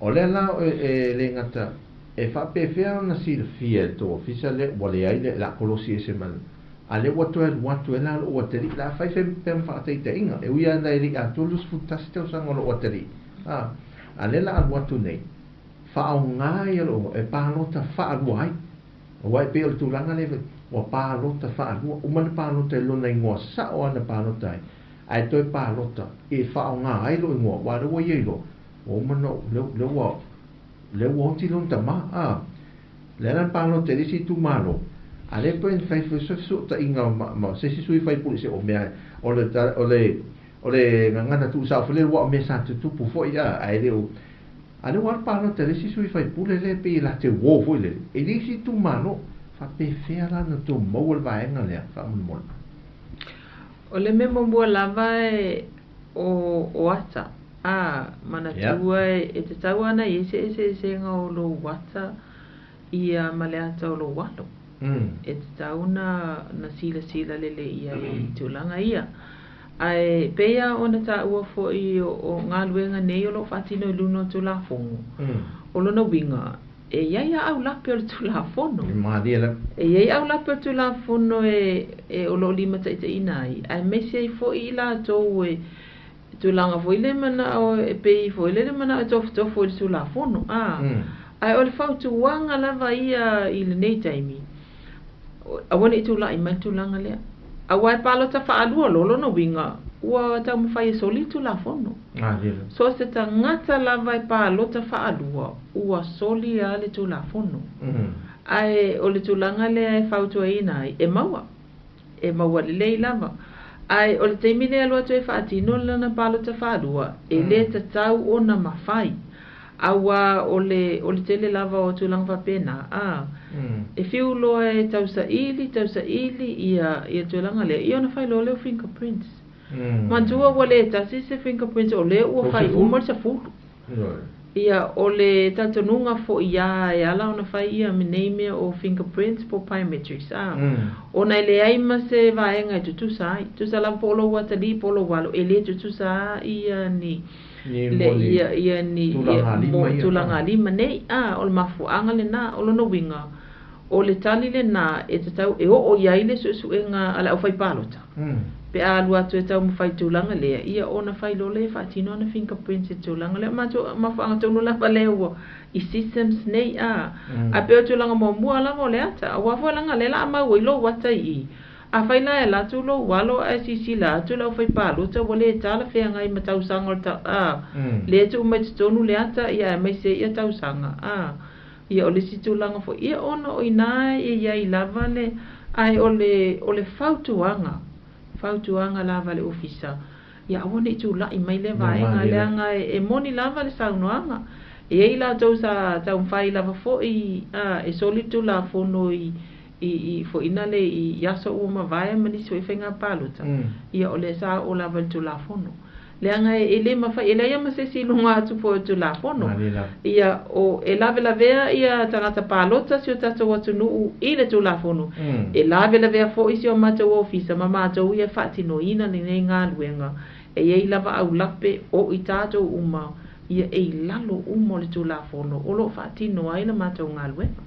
o le la le ngata e whapewhea na sila fia to ofisa le wale ai le la kolosi e se man ale watu e la o wateri la fai pem fa te inga e uia na ri atulus futasteo sang o wateri ale la watu nei fa o ngai lo e pa lota fa ai o wai pe o tulanga le o pa lota fa o man pa lota lo nei ngo sa o na pa lota ai to pa lota e fa o ngai lo ngo wa lo ye lo o mano le wo ti lo tama le na pa lota ri si tu malo ale pen fai so ta inga ma se si sui fai polisi o mea o le ngana tu sa fole wa me sa tu pu fo ia ai le o ale war pa no te si sui fai pule le pe la te wo fo le e li si tu mano fa pe fea la no tu mo el va en ale fa mo o le memo mo lava o ata mana tua e te tawana i se nga o lo wata ia male ata o lo walo e te tauna na sila lele ia I tūlanga ia ai peia ona ta ua fo I o ngā luenga nei o lo whatino I luno tū la fongo o lona winga e iaia au lape o le tū la fono e iaia au lape o tū la fono e o lo lima taita ina ai mese I fo I la tō tūlanga fo I le mana o e pei fo I le mana o tofo I tū la fono ai o le whautu wanga lava ia I le nei taimi awana I tūla I mai tūlanga lea awai palo ta whaalua lolo no winga ua tau mwhai soli tūla fono so se ta ngata lava I palo ta whaalua ua soli a le tūla fono ai o le tūlanga lea e whautu a ina e maua le lei lava ai o le teimi lea lua tu e whaatino lana palo ta whaalua e le ta tau o na mawhai awa o le tele lava o tūlanga whapena e whiu loa e tausa ili ia tūlanga lea ia na whai loa leo fingerprints mantua wale e tasi se fingerprints o le ua whai umar sa fulu ia o le tatonunga fo ia e ala ona whai ia minei mea o fingerprints po biometrics o na ele ai ma se vaenga e tutusa ai tusa la polo watali polo walo ele tutusa ia ni le ia ni tulanga lima nei o le mafuanga le na o lona winga o le tali le na e te tau e o ia ile suenga ala o fai palota pe a lua tu e tau mawhai tulanga lea ia ona fai lo le whaatino na fingerprint e tulanga lea mafuanga tonu la paleo i systems nei a peo tulanga mo mua langa o le ata a wafo langa le la ama wilo wata i a fai la e la tu lo walo a sisi la tu la fai palota wale e tala fea ngai matau sanga ta le tu mai tonu le ata ia mai se ia tau sanga ia o le situlanga fo ia ona o ina ia i lava le ai o le fautuanga lava le ofisa ia ona i tu la i mai le vaenga le anga e moni lava le saunoanga ia i la tau sa tau fai lava fo i e solitu la fono i fo ina le i yaso o ma vai mani so fenga paluta ia o le sa o lava tu la fono le anga e le ma fa ele ia ma se si lunga tu po tu la fono ia o e lave la vea ia tangata palota si o tato watu nu i le tu la fono e lave la vea fo isi o mata o ofisa ma mata o ia fati no ina ni nei ngā luenga e ia lava au lape o i tato uma ia e lalo uma le tu la fono o lo fati no ai na mata o ngā luenga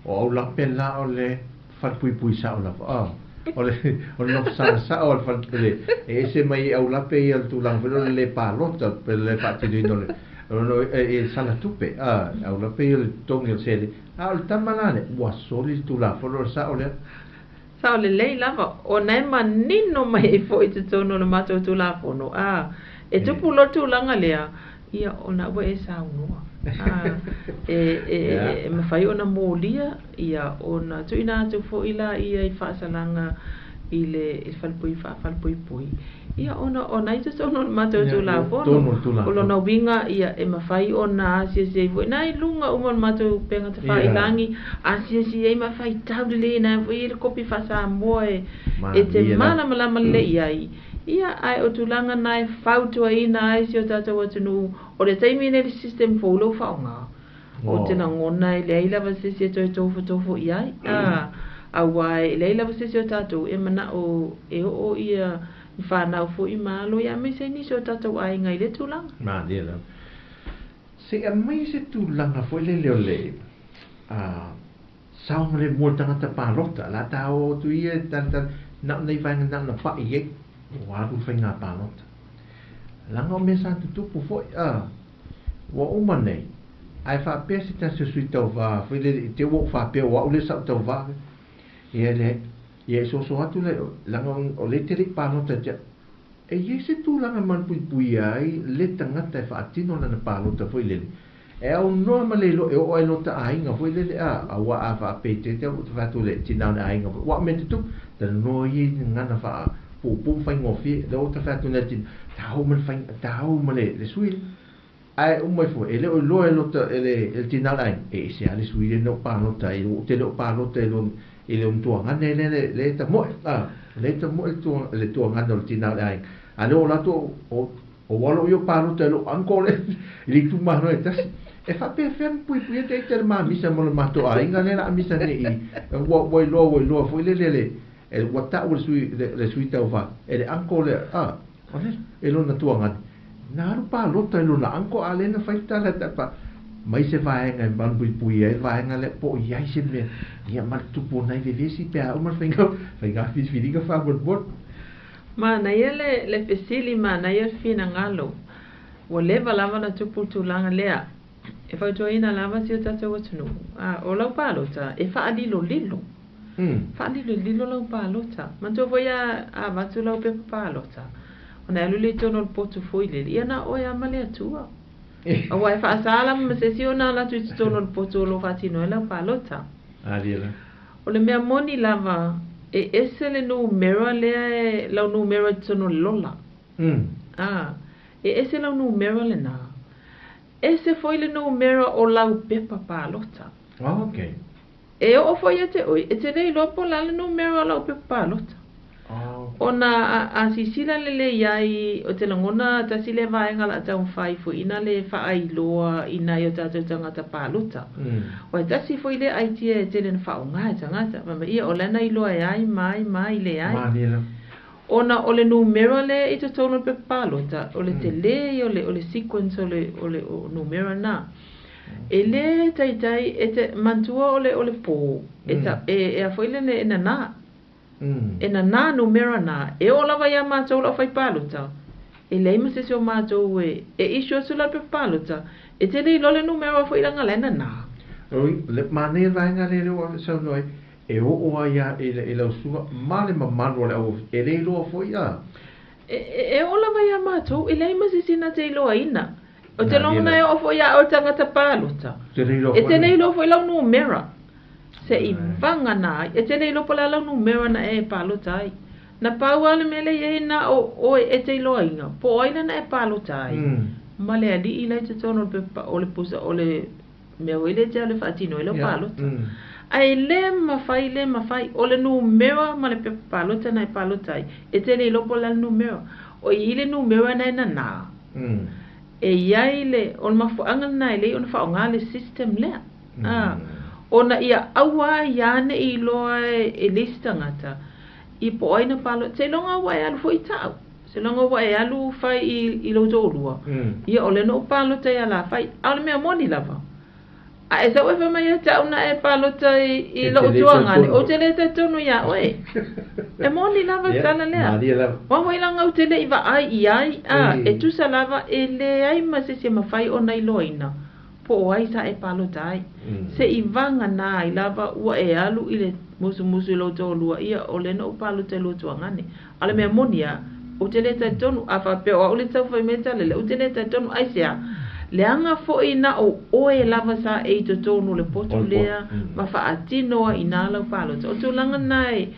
o au lape la o le fatpui pui sa o lava ole no sa o fa e se mai au lape ia tu lang velo le palota per le fatti di no e sala tupe au lape il tong il sele al tamalane wa soli tu la folo sa ole le lava o nei manino mai fo i te tono le mato tu la fono e tu pulo tu langa lea ia ona wa e sa unua me fai ona molia ia ona tu ina tu fo ila ia I fasalanga ile falpui pui ia ona I te sono mato tu la fono o na winga ia e mafai ona se vo nai lunga o mato penga te fai langi asia e mafai taule na vo ir kopi fasa moe e te mala le ia ai o tulanga nai fautu ai nai si o tata watu nu o le taimi ne system follow faunga o te na ngona I le lava se se tofu ia a wai le lava se se tatu e mana o ia fa na fo I malo ia me se ni so tatu ai ngai le tulanga ma dela se a mai se tulanga fo le saung le mo tanga pa rota la ta o tu ia tan na nei vai na pa ie wa ku fenga palot langa me sa tu fo wa uma nei ai fa pesi ta se sui tau va foi le te wo fa pe wa le sa tau va ye so atu le langa o le te palot te e ye se tu langa man pui ai le tanga te fa atino na palot foi le e o normal le lo e o ai nota ai nga foi le a wa a fa pe te fa tu le ti na ai nga wa me tu te no ye ngana fa pum fai ngofi le o ta fa tu le ti tau man le sui ai mai fo ele o lo ele ti na ai e se ale sui le no pa no tai o te lo pa no te lo ele un tuo ngane le ta mo le ta mo le tuo ngane ti na ai ale o la to o walo yo pa no te lo ancora li tu ma no e fa pe fem pui te ma mi sa mo ma to ai ngane la mi sa ni wo lo fo le e wata o le sui tau fa e anko le e lo na tuanga na rupa lo tai lo na anko ale na faita la tapa mai se vai ngai ban pui e vai ngai le po ia se me ia ma tu po nai ve si pe a uma finga fidiga fa bot ma na ele le pesili ma na ia fina ngalo o leva lava na tupu tulanga lea e fa to ina lava si o tata watunu o lau palota e fa alilo lilo fa alilo lau palota ma to voia a vatu lau pe palota ona lule tono il portofoglio ia na o ia male atua o wai fa sala ma se si ona la tu tono il porto lo fatino lau palota dira o le mea moni lava e ese le numero le lau numero tono lola e ese lau numero le na ese foi le numero o lau pepa palota ok e o foi e te nei lopo la le numero o lau pepa palota ona a sisila le iai o te langona ta sile vaenga la tau fai fo ina le fa ai loa ina yo ta tangata palota o ta si foi le ai te le fa unga tangata ma ia o lana i loa ai mai le ai ona ole numero le I te tono pe palota, ole te le, ole sequence ole numero na. E le tai e te mantua ole po, e a foile ne e na. E na numero na, e ola vai a mātou la fai palota. E leima se o mātou e isio sula pe palota, e te lei lole numero a foile ngalena na. Oi, le mane vai ngale o so noi, e o ia e la sua male mamano le o e le lo fo ia. E ola vai a mātou, e leima se sina te loa ina. O te longa e o fo ia o tangata palota. E te lei lo fo ila numero. Se I vanga na, e te leilo pala lau numero na e palotai. Na pau ale mele e na o e te loa inga. Po oina na e palotai. Ma le ali ila te tono o le pusa o le mea wele te ale whaatino e lo palota. Ai le mawhai o le numero ma le palota na e palotai. E te leilo pala numero. O I le numero na e na na. E iai le, o le mafuanga na e le, o le whaonga le system lea. Ona ia awa iane I loa e lista ngata. I po aina palo, te longa wa e alu fo I tau. Se longa wa e alu fai I lo tōrua. Ia ole no palo te ala fai, ale mea moni lava. A e sa wefa mai a tau na e palo te I lo tuangane. O te le te tonu ia, oe. E moni lava tala lea. Waho ilanga u te le iwa ai I ai. E tusa lava e le ai ma se mawhai o nei loina. Po o ai sa e palo tai. Se I vanga na I lava ua e alu I le musu lo tōlua ia o le no palo te lo tuangane. Ale mea monia, o te le tai tonu, a whapea o le tau whai mea tale, o te le tai tonu ai sea, le anga fo I na o oe lava sa e to tonu le poto lea, ma wha atinoa I nā lau palo. O tu langa nai,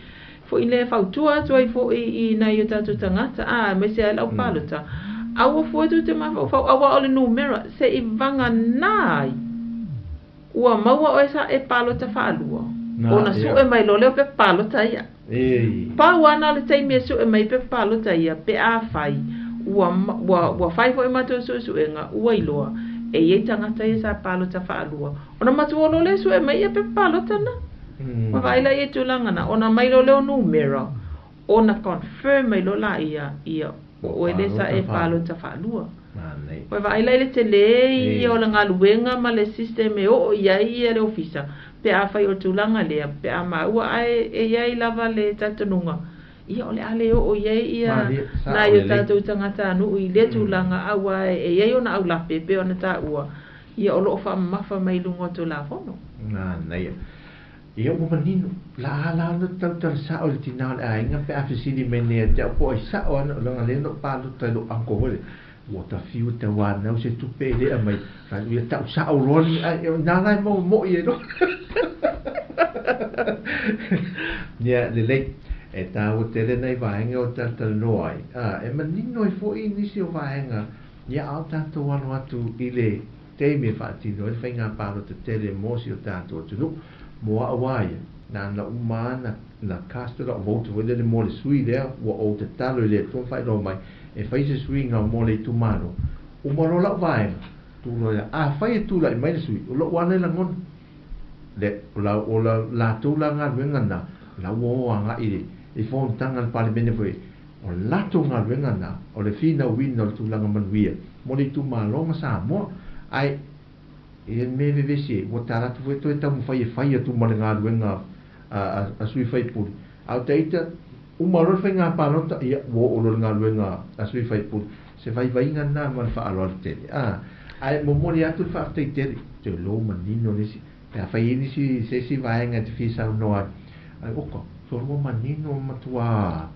fo I le whautua tu ai fo I na I o tatu tangata, me sea lau palo ta. Awa fuatu te mawhau, awa ole numero, se I vanga nai, ua maua o esa e palo ta whaalua. Ona su e mai lo leo pe palo ta ia. Pau ana le taimi e su e mai pe palo ta ia, pe a fai, ua fai fo e mato su e nga, ua iloa, e ye tangata ia sa palo ta whaalua. Ona matu o lo le su e mai e pe palo ta na. Ma vaila e tulangana, ona mai lo leo numero, ona confirm mai lo la ia, o ele sa e palo ta whaalua. Poi vai lai le tele I o la ngaluenga ma le sisteme o iai e le ofisa. Pe a fai o tulanga lea, pe a maua ai e iai lava le tatanunga. Ia o le ale o iai ia na i o tatou tangata anu I le tulanga awa e iai o na au lape pe o na ta ua. Ia o loo wha mafa mai lungo to la fono. Ia. Ia o manino, la no tau sa o le tina le ainga pe a fisini mene te po I sa o ana langa le no palo ta lo anko hole. Wata fiu te wana o se tupe le a mai. Ka ia tau sa o roni na ngai mo I no. Ia le le e ta o te le nei vaenga o tata noai. E manino I fo I nisi o vaenga. Ia au tata wano atu I le teime whaatino e whainga palo te tele mosi o tata o tunu. Moa awaia, na umana, na kastera o voto wele le mole sui lea, wa o te talo I le tuan whai ro mai, e whai se sui ngā mole I tumano. Umaro la vaenga, tu loia, whai e tu la I mai le sui, o lo wana I la ngon. Le, o la tula ngā ruenga na, la woa ngā I fōn tanga le pale mene fwe, o lato ngā ruenga na, o le fina wina o le tulanga manuia, mole I tumano ma sa moa, ai, e me vevesi o taratu foi to tamu fai tu male nga luenga a sui fai puli au teita umaro fai nga palota ia o lo nga luenga a sui fai puli se vai nga na man fa alorte ai momori atu fa teite te lo manino nisi e fai nisi se si vai nga te fisa no ai oko so lo manino matua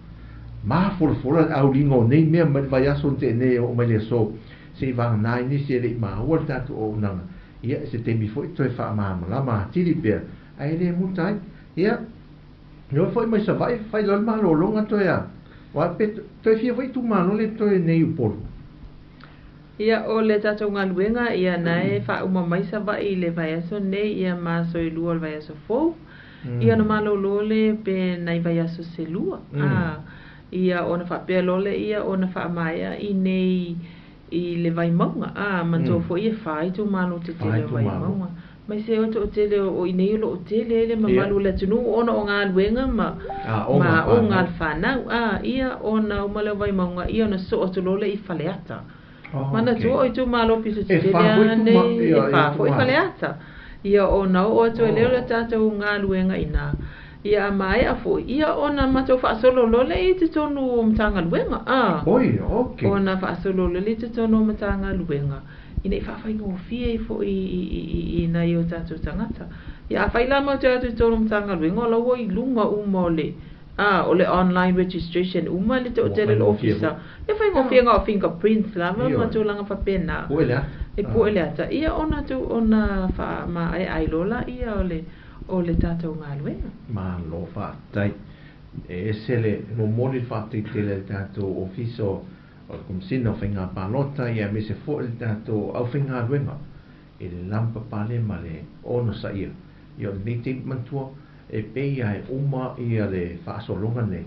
ma for au lingo nei me vai aso te ne o mai so se va na nisi le ma o tatu o nanga ia se te mi foi toi fa ma ma tiri pe ai le mutai ia no foi mai sa vai fai lo ma lo longa toia wa pe toi fia foi tu ma no le toi nei por ia o le tatu ngaluenga ia nai fa uma mai sa vai le vai aso nei ia ma so I lua vai aso fo ia no malo lole pe nai vai aso se lua ia ona fa pe lole ia ona fa mai I nei I le vai maunga, manto fo I e whai tu manu te te le vai maunga. mai se o to tele o inei lo tele le mamalu le tunu ona o ngā luenga ma o ngā whanau ia ona o male vai maunga ia na so o tulole I whaleata mana tu o I tu malo piso tele ane e whafo I whaleata ia ona o atu e leo le tātou ngā luenga ina ia mai a fo ia ona matou whaasolo lole I te tonu o mtanga luenga ona whaasolo lole I te tonu o mtanga luenga ina I whawhai ngō fie fo I na I o tātou tangata. Ia whaila mau te atu tōru mtanga luenga, o lau I lunga uma o le, o le online registration uma le te o tele officer. Ia whai ngō fie ngā fingerprints lama, ma tō langa whapena. E puele ata. Ia ona tu, ona wha ma ai lola, ia o le tātou ngā luenga. Ma lo whātai. E sele, no mori whātai tele tātou officer o kum sino whainga pālota ia me se fo il tātou au whainga ruenga e le lampa pāle ma le ono sa ia i o le meeting mantua e pei ai uma ia le whaasolonga ne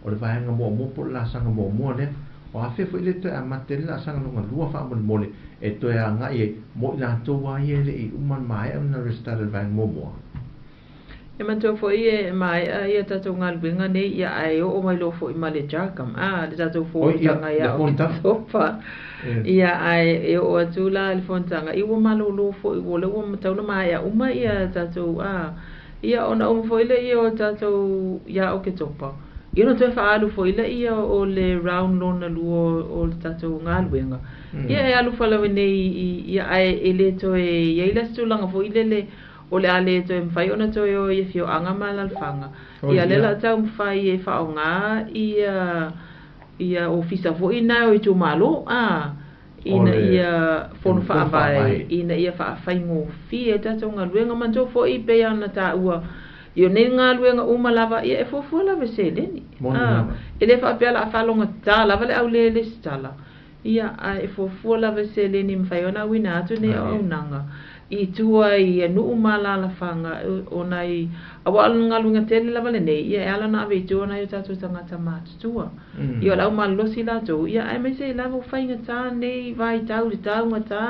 o le vaianga mua mopo la sanga mua ne o a whewho I le toi a mate la sanga longa lua wha mole e toi a ngai e mo I la toa ia le I uman mai am na restare le vaianga mua E matou fo I mai ia tātou ngā luenga nei ia ai o mai lo fo I ma le jakam le tātou fo tanga ia o topa ia ai e o atula le fo tanga I o malo lo fo I o le o matau na mai ia uma ia tātou ia ona o fo ile ia o tātou ia o ke topa ia no te whaalu fo ile ia o le round lona luo o le tātou ngā luenga ia e alu whalawe nei ia ai e le toe ia ila stulanga fo ile le o le ale to e mwhai ona to o e fio anga malalwhanga. Ia lela tau mwhai e whao ngā ia ofisa fo ina o I tu malo ina ia whonu whaawai ina ia whaawhai ngō fie tatou ngā luenga manto fo I pe ana ta ua Io nei ngā luenga umalava ia e fofua lava se leni. E le whaapea a whalonga tā lava le au le stala. Ia e fofua lava se leni mwhai ona wina atu ne au nanga. I tua I nuu malala whanga o nei awa ngā luenga tele lava le nei ia e ala na ave tua na I tātou tangata mātutua. Ia lau malosi lato ia e me se lava whainga tā nei vai tau le taunga tā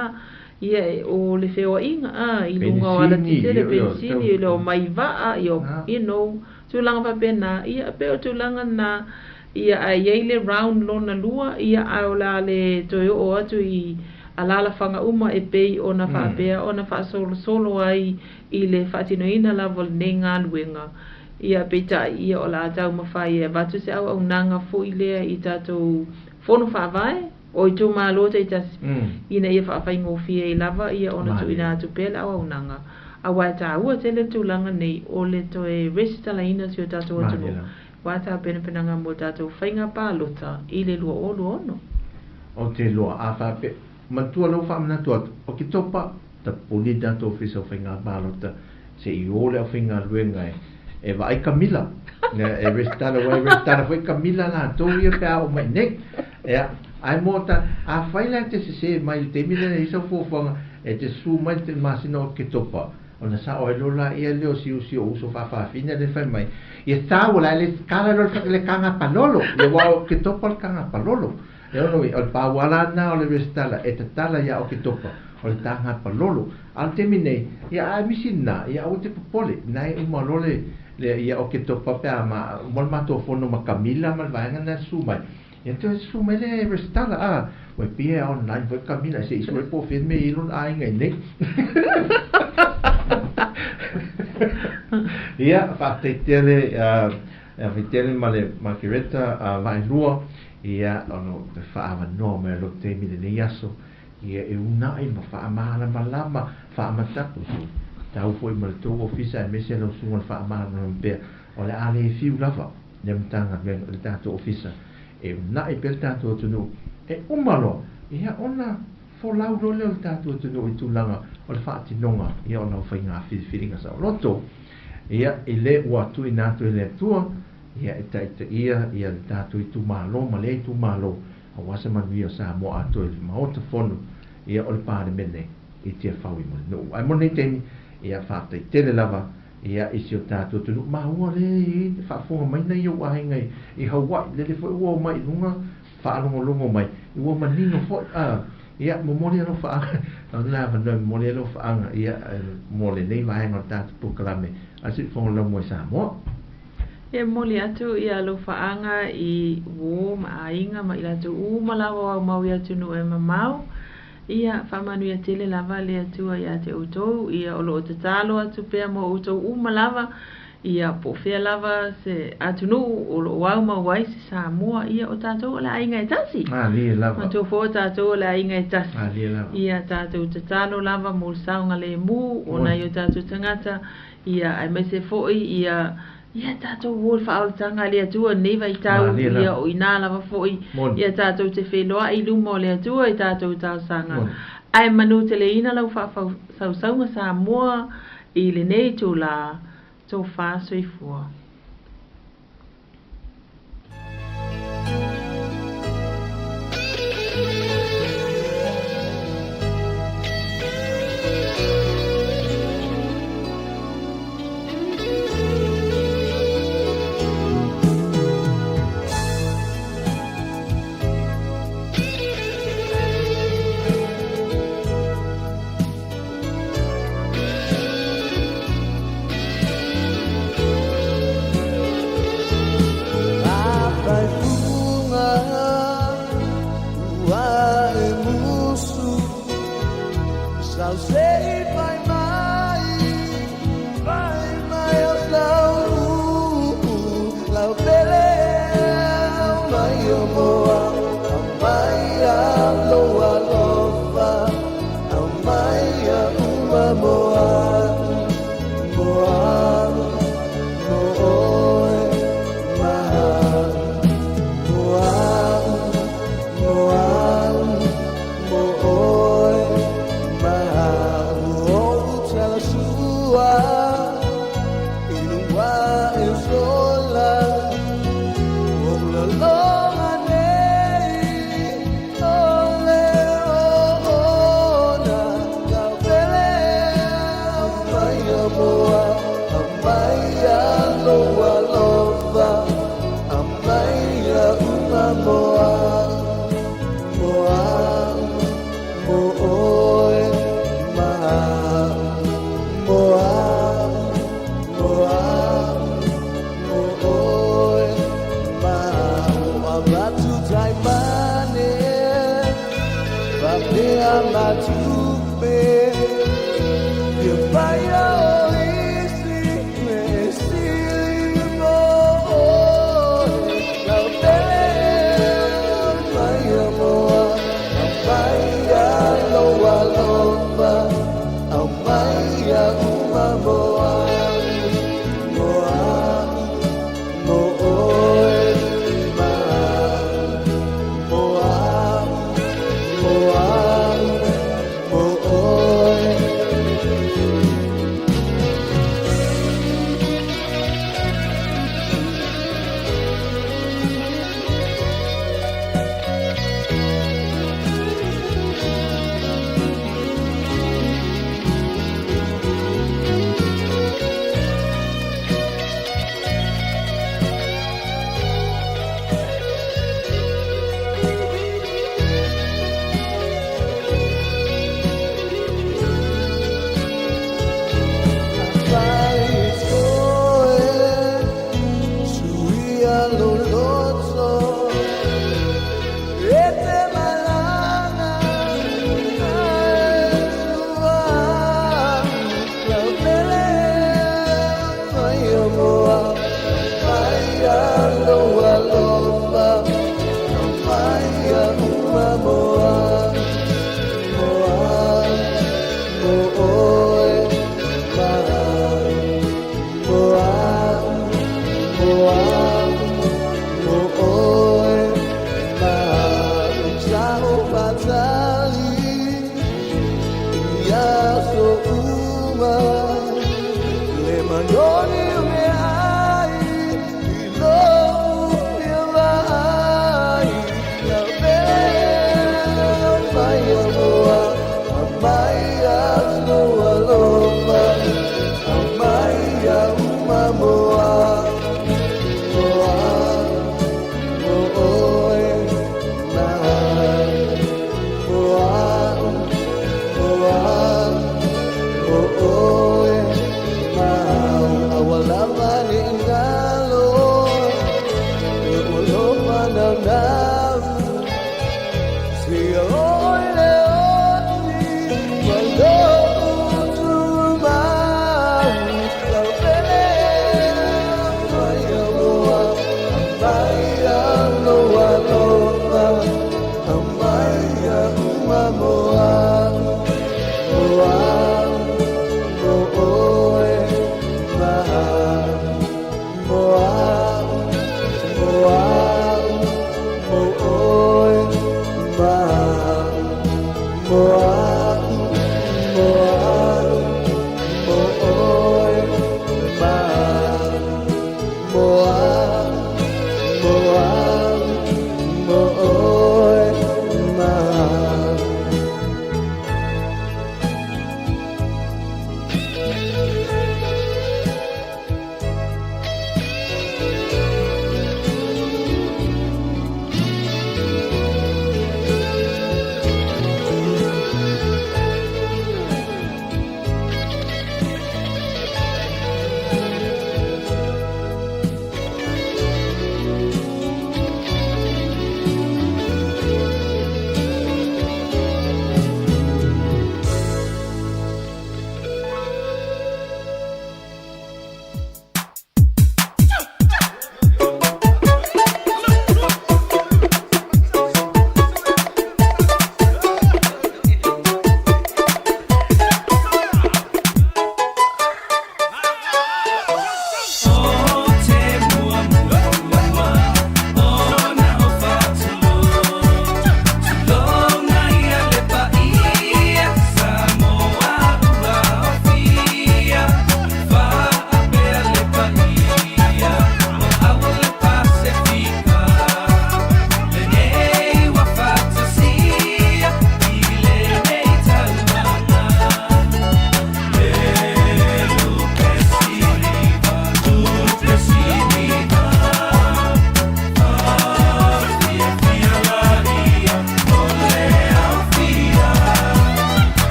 ia o le whewa inga I lunga o ala titele pensini I leo mai waa I o ino tūlanga whapena ia peo tūlanga na ia a iei le round lona lua ia au la le toyo o atu I alala whanga uma e pei o na whapea o na whaasolo solo ai I le whaatinoina lava ne ngā luenga ia peita ia o la atau mawhai e watu se au nanga fo I lea I tātou whono whaavai o I tō mālota I tas ina ia whaawhai ngōwhia I lava ia ona tu ina atu pēla au nanga a wai tā ua tele tūlanga nei o le to e resitala ina si o tātou atunu wai tā penapenanga mo tātou whainga pālota I le lua o lua ono o te lua a whape matua lau whaamana tua o ki topa ta puli tātou whisa o whainga pālota se I ole o whainga ruenga e wa ai Camila e resitala wai Camila la tō ia pēa o mai nek ai mota a faila te se mai te mile nei so fofanga e te su mai te masino ke topa ona sa o lola ia leo si o so fa fina de fai mai e sta wala le kala lo le kanga palolo le wa ke topa kanga palolo e ono o pa wala na o le vestala e te tala ya o ke topa o le kanga palolo al termine ia a misina ia o te popole nai o malole le ia o ke topa pa ma mol mato fono ma Camila mal vanga na su mai então isso me le restala o pia online foi Camila se isso po fez me ir ai ngai nei ia fate tele vitele male Margareta vai rua ia ono fa no me lo te mi de yaso ia e una ai ma fa mala malama fa matapu tau foi mal to ofisa me se lo sunga fa mala no be ole ale fiu lava nem tanga me le tato ofisa e na I pel tātou tunu e umalo ia ona fo lau role o tātou tunu I tūlanga o le whaatinonga ia ona o whainga whiringa sa o loto ia I le ua tui nātu I le atua ia e taita ia le tātou I tu malo ma le tu malo a wasa manuia sa mo ato I maota whonu ia o le pāre mene I tia whaui mo no ai mo nei temi ia whaatai tele lava ia isi o tātou tunu maua le whaafonga mai nei o ahingai I Hawaii le foi ua mai lunga whaalongo longo mai I ua manino foi ia mo le lo fa na va no mo le lo fa ia mo le nei vai ngota pu kalame asi fo lo mo sa mo e moli atu ia lo faanga i wo ma ainga ma ila tu ma lawa mau ia tunu e mamau ia famanu ia tele lava le atu ia te utou ia o lo te talo atu pe mo utou ma lava ia po fea lava se atunu o lo wau ma wai se Samoa ia o tatou la ainga e tasi li lava ma to fo tatou la ainga e tasi li lava ia tatou te talo lava mo saunga le mu ona ia tatou tangata ia ai me se foi ia ia tatou wol faal tanga le atua nei vai tau ia o ina lava foi ia tatou te feloa i lumo le atua i tatou tau sanga ai manu te le ina lau fa sau saunga Samoa i le nei tu la so fa soifua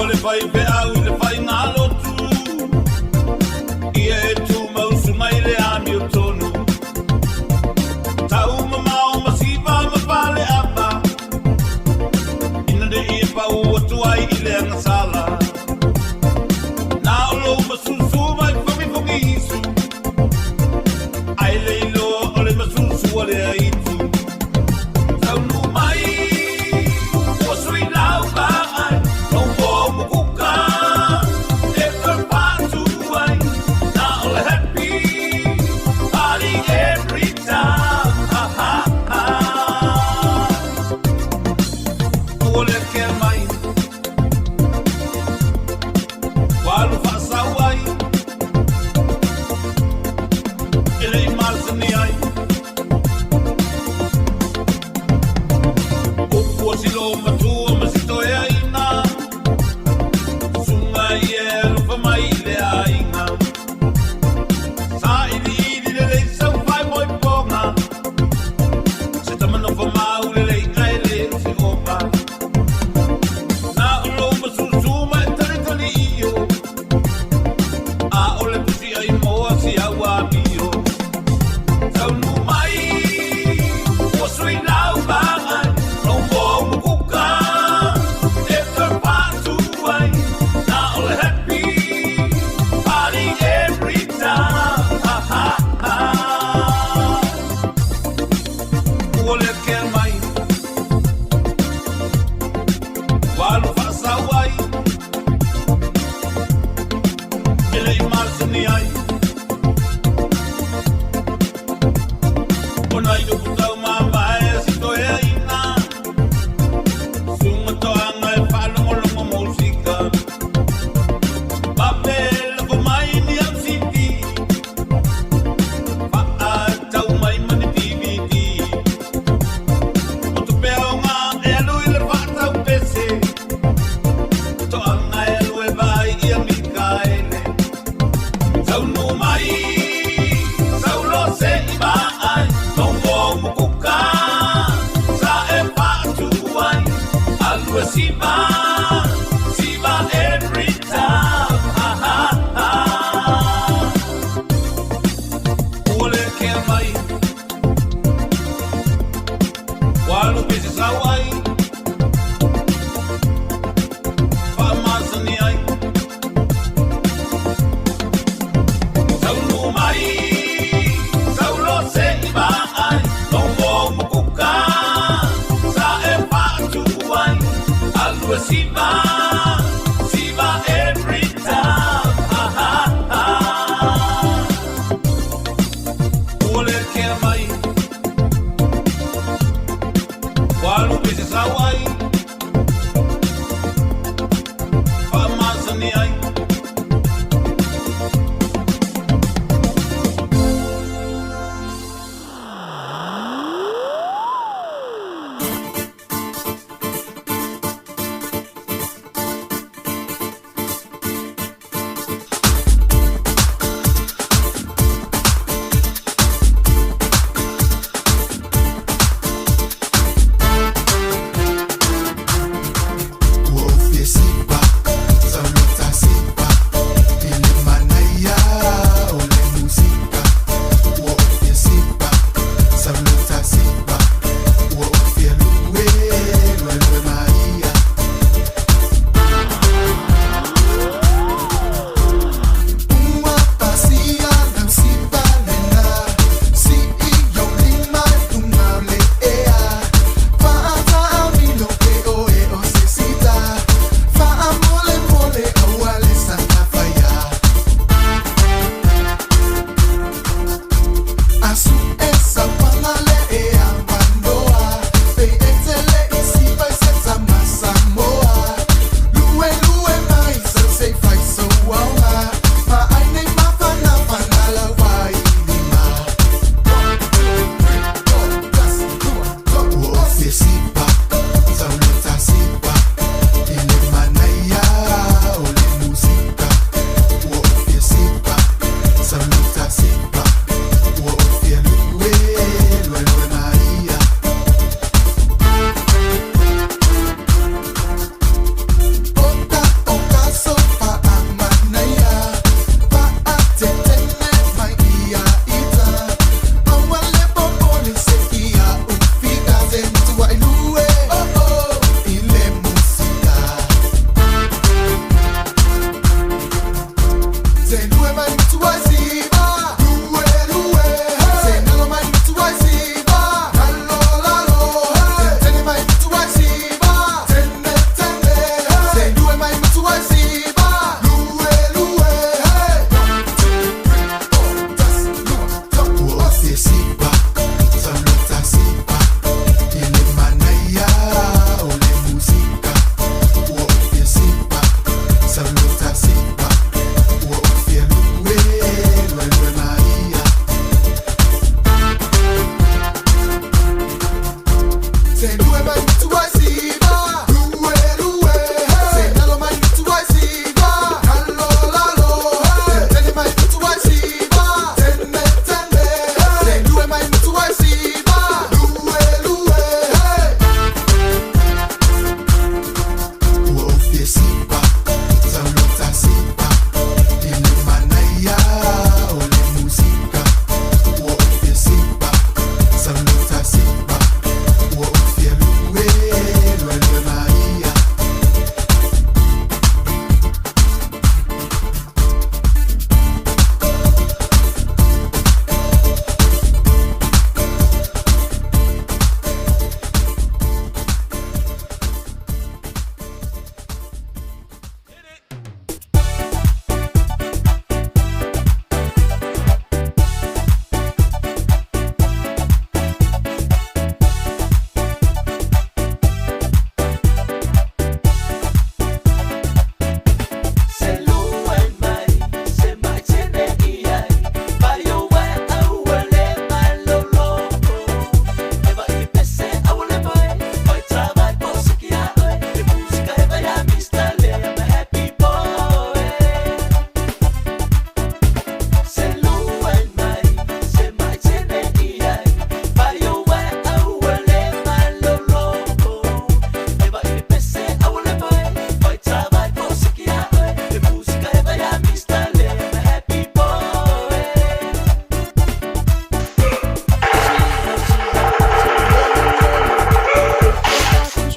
le fai pe au le fai ngalo tu. Ia e tu mau sumai le ami o tonu. Tau mamau masiva ma pale apa. Ina de ia pa ua tuai i le angasala. Na olo masusu mai whami whangi isu. Ai leilo o le masusu o le aitu. Tau nu mai, ua sui lau ba ai. Nau mo mukuka, e karpatu ai. Na ole happy, party every time. Ha ha ha. Ua le ke mai, walu whaasau ai. Ele i marsani ai. Upua silo matua masito e aina. Sunga i e lupa mai le ainga. Sa ili le lei sau whai moi ponga. Se tamano whamau le lei ngai le se opa. Na ulo masusu mai tari tani iyo. A ole pusi ai moa si awa bio. Tau nu mai, ua sui lau bangai. Nau mo mukuka, e karpatu ai. Na ole happy, party every time. Ha ha ha. Ua le ke mai, walu whaasau ai. Ele i marsani ai. Ona i upu tau mamba e si toe aina. Sunga toanga e whanongolongo musika. Pape lako mai ni am siti. Paa tau mai mani DVD. O tu peonga e alui le whatau pese. Toanga e alui vai i a Mikaele. Tau nu mai, tau lo se i ai. Nau mo mukuka, sa e whatu ai. Alua siva, siva every time. Ha ha ha. Ua le ke mai, walu pese sau ai. Whamasani ai. Tau nu mai, tau lo se i ai. Nau mo mukuka, sa e whatu ai. Alua siva, siva every time. Ha ha ha. Ua le ke mai, walu pese sau ai. Whamasani ai.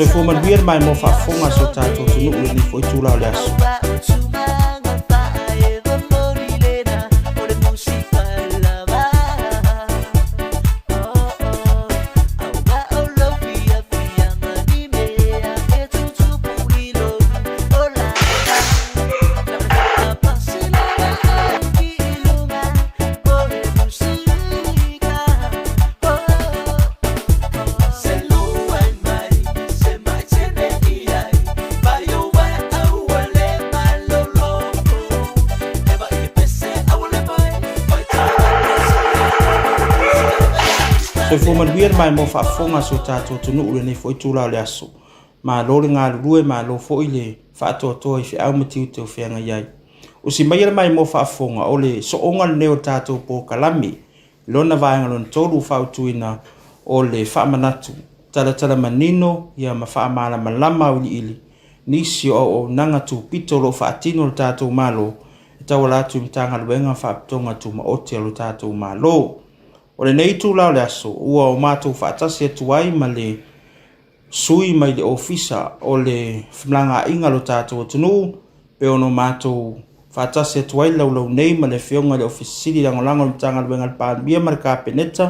So fu man wir mai mo fa fonga so tato tunu ule ni foi tula le aso. So fu man wir mai mo fa fonga so tato tunu ule ni foi tula le aso. Ma lo ngā lue ma lo fo ile fa to I fi au matiu te whenga iai. Usi mai mai mo fa fonga ole so onga neo tato po kalami. Lona vaenga lon tolu fa utuina ole fa manatu. Tala manino ia ma fa mala malama uli ili. Nisi o nanga tu pitolo fa atino lo tato malo. Tawala tu mtanga luenga fa tonga tu ma ote lo tato malo. Ole nei tu lao le aso, ua o mātou whaatasi atu ai ma le sui mai le ofisa o le whamlanga inga lo tātou atunu, pe ono mātou whaatasi atu ai lau nei ma le whionga le ofisiri langolango le tanga luenga le pānbia ma le kāpeneta,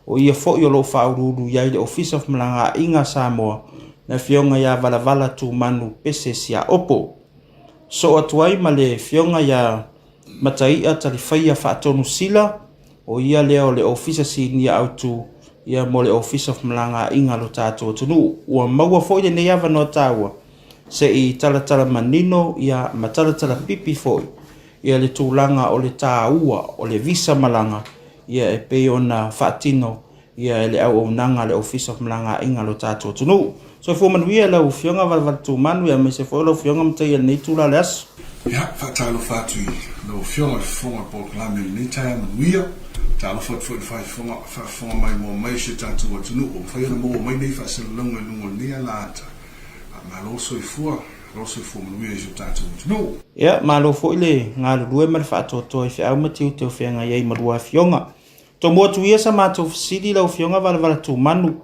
o ia fo i o lo whaururu iai le ofisa whamlanga inga Samoa, na whionga ia vala tu manu pese sia opo. So atu ai ma le whionga ia mataia talifaya whaatonu sila, o ia leo le ofisa sini autu ia mo le ofisa Malanga inga lo tātou tunu ua maua foi le nei ava no tāua se I talatala manino ia matalatala pipi foi ia le tūlanga o le tāua o le visa Malanga ia e pe ona whaatino ia le au nanga le ofisa Malanga inga lo tātou tunu so fu manuia lau fionga valvatu manu ia me se foi lau fionga mtai ia nei tūla le asu ia whaatalo whātui lau fionga fonga po klame nei tai manuia talo fot fonga mai mo mai se tanto o tunu o fai mo mai nei fa se longa lungo nia lata ma lo so fu mo mi se tanto o tunu ya ma lo fo ile nga lu me fa to fi au matiu te fenga ye ma lua fionga to mo tu ia sa ma to sidi lo fionga vala tu manu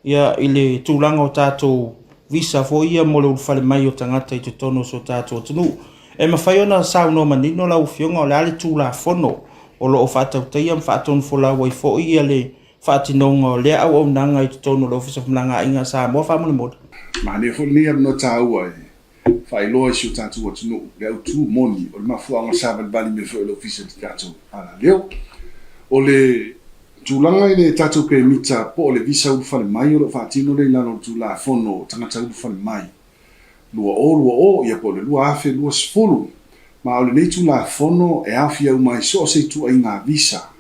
ya ile tu langa o tato visa fo ia mo lo fa mai o tangata I te tono so tato tunu e ma fai ona sa no manino la fionga o le tu la fono o lo fata taia faton fola wai fo ia le fatinonga le au nanga I tono lo ofisa Malanga inga sa mo fa mo ma ne fo ni no taua fai lo si tanto o tunu le tu moni o ma fu anga sa bali me fo lo ofisa tato ala leo o le tulanga ile tato pe mita po le visa u fa mai o lo fatino le lano tu la fono tanga u fa mai lua o ia po le lua afe lua sfulu ma o le nei tu la fono e afia mai so se tu ai ngā visa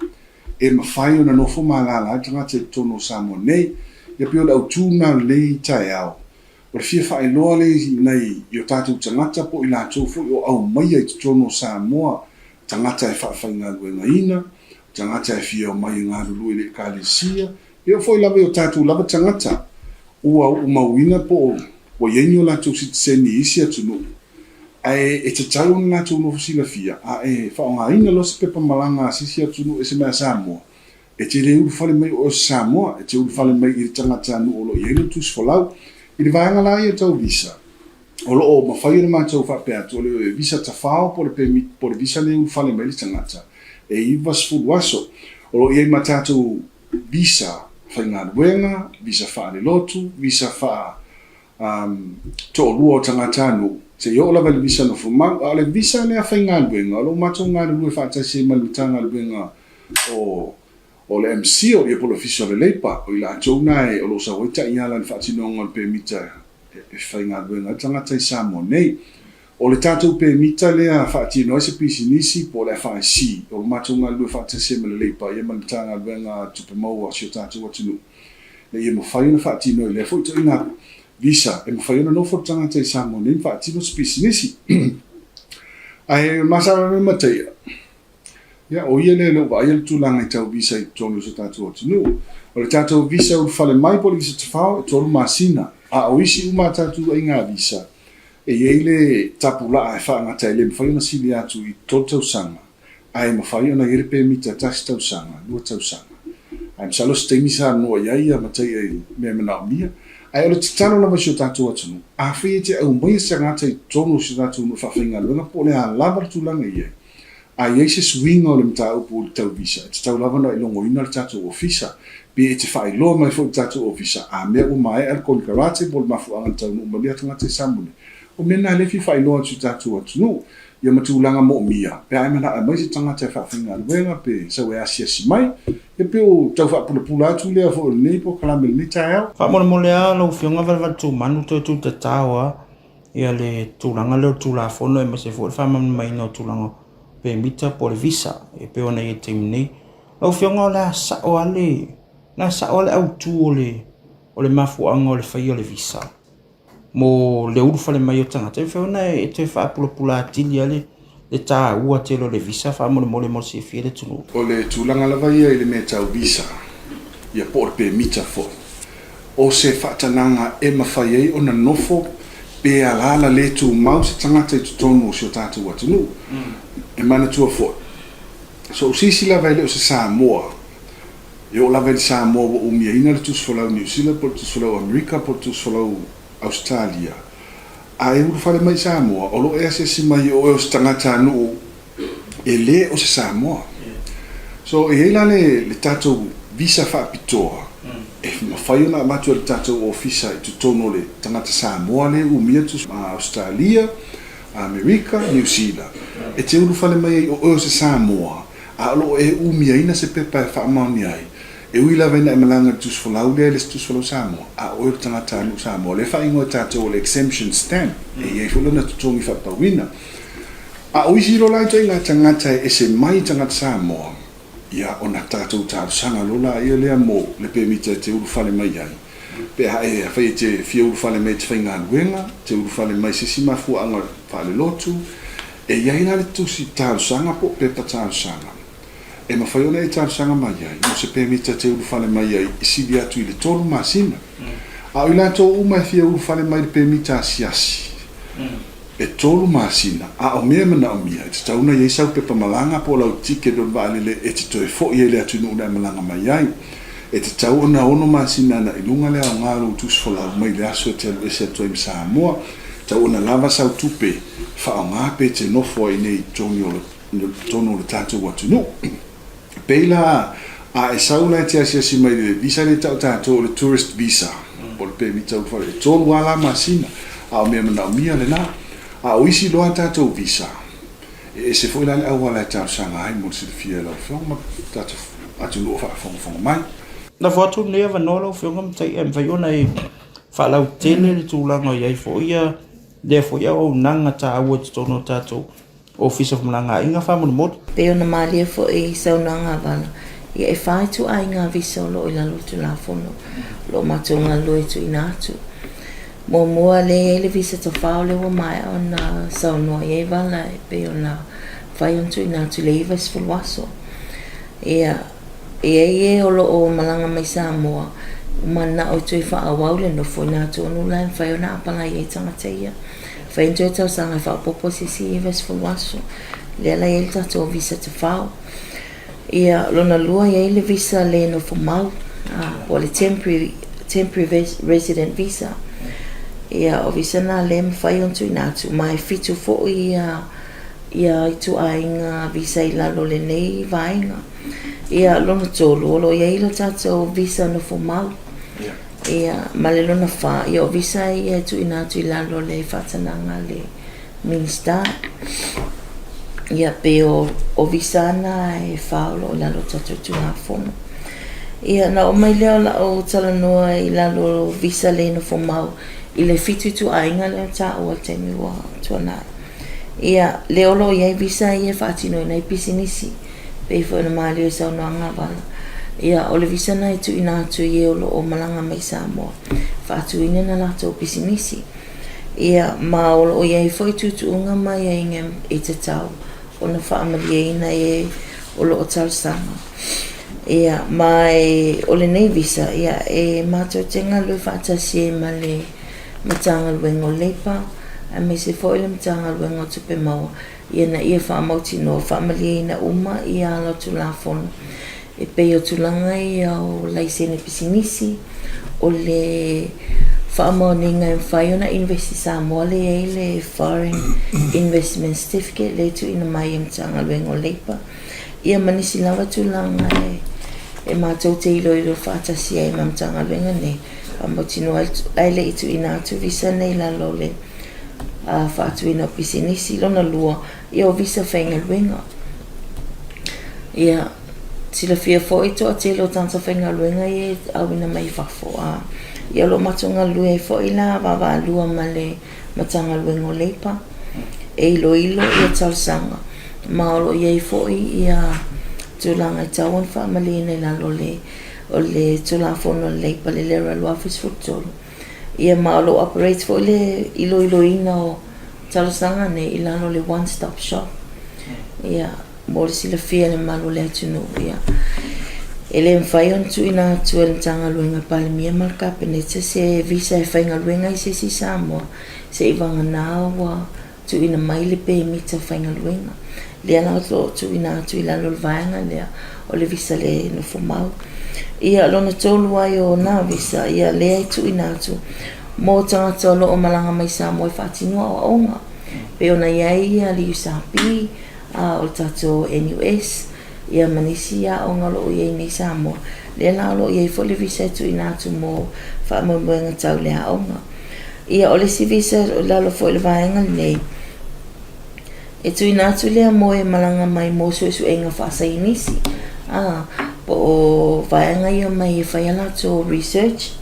e mawhai ona no fo malala tanga te tono Samoa nei ia pio lau tūna lei tai au o le fia whae loa lei nei I o tātou tangata po I la tōfu o au mai ai te tono Samoa tangata e whaafai ngā luenga ina tangata e fia o mai ngā rulu le kālesia ia fo I lawe o tātou lava tangata ua umauina po o yenyo la tō sitseni isi atunu ai e te tau na tu no fusila fia a e fa nga ina lo se pepa malanga sisi atu no ese me Samoa e te reu fale mai o Samoa e te u fale mai I tanga tanu o lo yelo tu folau I vanga la ia tau visa o lo o ma fai ma tau fa pe atu le visa ta fao por permit por visa le u fale mai tanga e I vas fu waso o lo ye matatu visa fa nga wenga visa fa le lotu visa fa to luo tanga tanu se yo la val visa no fuma ale visa le fa nga benga lo macho nga lu fa ta se mal tanga benga o le MC o le polo official le lepa o ila chona e o lo sa weta iala fa tino ngol permita e fa nga benga tanga tai Samoa nei o le tatu permita le fa tino se pisinisi po le fa si o macho nga lu fa ta se mal lepa e mal tanga benga tu pe mo wa si tatu wa tino le ye mo fa ina fa tino le fo to ina visa e mawhaiona no fotanga te Samoa nei whaatino spisinisi ai masara me matea ia o ia le lo vai le tulanga I tau visa I tonu so tātou atinu o le tātou visa u fale mai po le visa tawhao e tolu masina a o isi uma tātou ai ngā visa e iei le tapula e whaangata e le mawhaiona sili atu I tolu tau sanga ai mawhaiona ere pe mita tasi tau sanga lua tau sanga ai msalo stengi sa noa iaia matea I mea manao mia ai ole titano lava sio tatu atunu a fi te au mai se ngata i tonu sio tatu no fa finga lo na po le a lava tu langa ye a ye se swing o le mta upu tau visa te tau lava no i longo ina le tatu ofisa pe te fa lo mai fo tatu ofisa a me o mai al kon karate bol mafu an tau no mai atu ngata samune o mena le fi fa lo sio tatu atunu ia matulanga mo mia pe ai mana mai se tanga te fa finga wenga pe so e asia si mai e pe o tau fa pula tu le fo le po kala mel ni tae fa mo le a lo fionga va tu manu tu te tawa ia le tulanga le tula fo no e se fo fa mai no tulanga pe mita por visa e pe ona e temni lo fionga la sa o ale na sa o le au tu o le mafu anga o le fa le visa mo le uru fale mai o tanga te whiona e te wha pula tili ale le tā ua te lo le visa wha mo se fie le tunu. O le tūlanga lava ia i le mea tau visa ia po pe mita fo o se whatananga e mawhai ei o na nofo pe alala le tū mau se tangata i tutonu o si o tātou atunu e mana tua fo so sisi lava i le o se Samoa e o lava i le Samoa o umia ina le tus folau New Zealand po le tus folau Amerika po le tus folau Australia a e uru fale mai Samoa o lo e se si mai o e tangata anu e le o se Samoa so e la le tatou visa fa pitoa e ma fai ona matu le tatou ofisa i tutono le tangata Samoa le umia tu Australia Amerika New Zealand e te uru fale mai o se Samoa a lo e umia ina se pepa fa mauni ai e uila vena e malanga tus folau le tus folau Samoa a o tangata anu Samoa le fa ingo tatou le exemption stamp e folo na tutongi fa pawina a uisi lo lai toi tangata e se mai tangata Samoa ia ona tatou sanga lola ia le mo le permite te uru fale mai ai pe ha e fa te fi uru fale mai te fainga wenga te uru fale mai se sima fu anga fale lotu e ia ina le tusi sanga po pe sanga e ma fai ona e sanga mai ai mo se permite te uru fale mai ai si dia tu le tolu masina a ila to uma fi uru fale mai le permite asiasi e tolu masina a o mea mana o mia te tauna i sau pepa malanga po lau tike don vaalele e te toe fo i ele atunu una malanga mai ai e te tau ona ono masina na ilunga lea o ngaro utus folau mai le aso e te alu ese atoe Samoa tau ona lava sau tupe fa o ngape te nofo i nei tono le tatou atunu peila a e sau la te asiasi mai le visa le tau tatou le tourist visa po le permita u fale e tolu ala masina a o mea mana o mia le na a oisi loa tatou visa e se foi la au wala tau sanga ai mo se fia la fong tatou atu lo fa fong mai na foto ne va no lo fong tai em vai ona e fa la tele le tulanga ia fo ia le fo ia o nanga ta o tono tatou office of malanga inga fa mo mod pe ona mali fo e sa nanga vala ia e fai tu ai nga visa lo ila lo tu la fono lo matunga lo tu inatu mo moa le visa to faule o mai ona sa no e vala pe ona fai on tu inatu le ivas fo waso ia e o lo o malanga mai Samoa mana o tu fa awaule no fo inatu no la fai ona apanga e tanga teia fai tu tau sanga fa popo si ivas fo waso le la el tato visa to fao ia lona lua ia le visa le no fo mau o le temporary resident visa ia o visa na le fai on tu inatu mai fitu fo ia tu ainga visa ila lo le nei vainga ia lona tolu lo ia ilo tato visa no fo mau ia male lona fa ia o visa ia tu inatu ila lo le fatananga le minister ia pe o visa na e faulo ila lo tato tu na fono ia na o mai leo la o talanoa ila lo visa le no fo mau ile fitu tu ainga le ta o temi wa tona ia leo lo ia visa ia fatino na pisinisi pe fo na mali sa no nga bala ia o le visa na tu ina tu ye o malanga mai Samoa fatu ina na la to pisinisi ia ma o ia fo tu nga mai ingem e te tau ona family ina e o lo talsanga ia mai o le nei visa ia e mato tenga lo fatasi male matanga wengo lepa a me se foi le matanga wengo tupe mau ia na ia fa mauti no family na uma ia lo tu la fon e pe o tulanga ia o laisene pisinisi o le whaamaoninga e whai ona investi Samoa le Foreign Investment Certificate le tu ina mai mtanga luengo leipa. Ia manisi lawa tulanga e mātou te ilo whaatasia e mamtanga luenga ne. Amotino ai le itu ina atu visa nei la lole. Whaatu ina pisinisi lona lua. Ia o visa whainga luenga. Ia sila fia fo ito a te lo tanta whainga luenga e au ina mai whafo a. Ia lo matunga lue fo ila wawa lua male matanga luengo leipa. E ilo ia talsanga. Maolo ia fo ia tulanga i tawan wha malina la lole. O le tulafono leipa le lera lo office futolo. Ia maolo operates fo le ilo ina o talsanga ne ilano le one stop shop. Ia mo sila fia le malo le atunu ia. Ele mfaion tu ina tu el tanga luenga palmia marka penetse se visa e fainga luenga i se si Samoa. Se ivanga nawa tu ina maile pe mita fainga luenga. Le ana o tu ina tu ilano lvaanga lea o le visa le no fomau. Ia lona tolu ai o na visa ia lea i tu ina tu. Mo tanga tolo o malanga mai Samoa i whatinua o aonga. Pe ona iai ia li usapi o tato NUS. Ia manisi ia o ngalo o iei nei Samoa. Le la lo iei fo le visa tu ina tu mo whaamamuenga tau lea aonga. Ia o le si visa lalo fo le vaenga nei. E tu ina tu lea mo e malanga mai mo su enga whasa inisi. Po o vaenga ia mai e whaiala to research.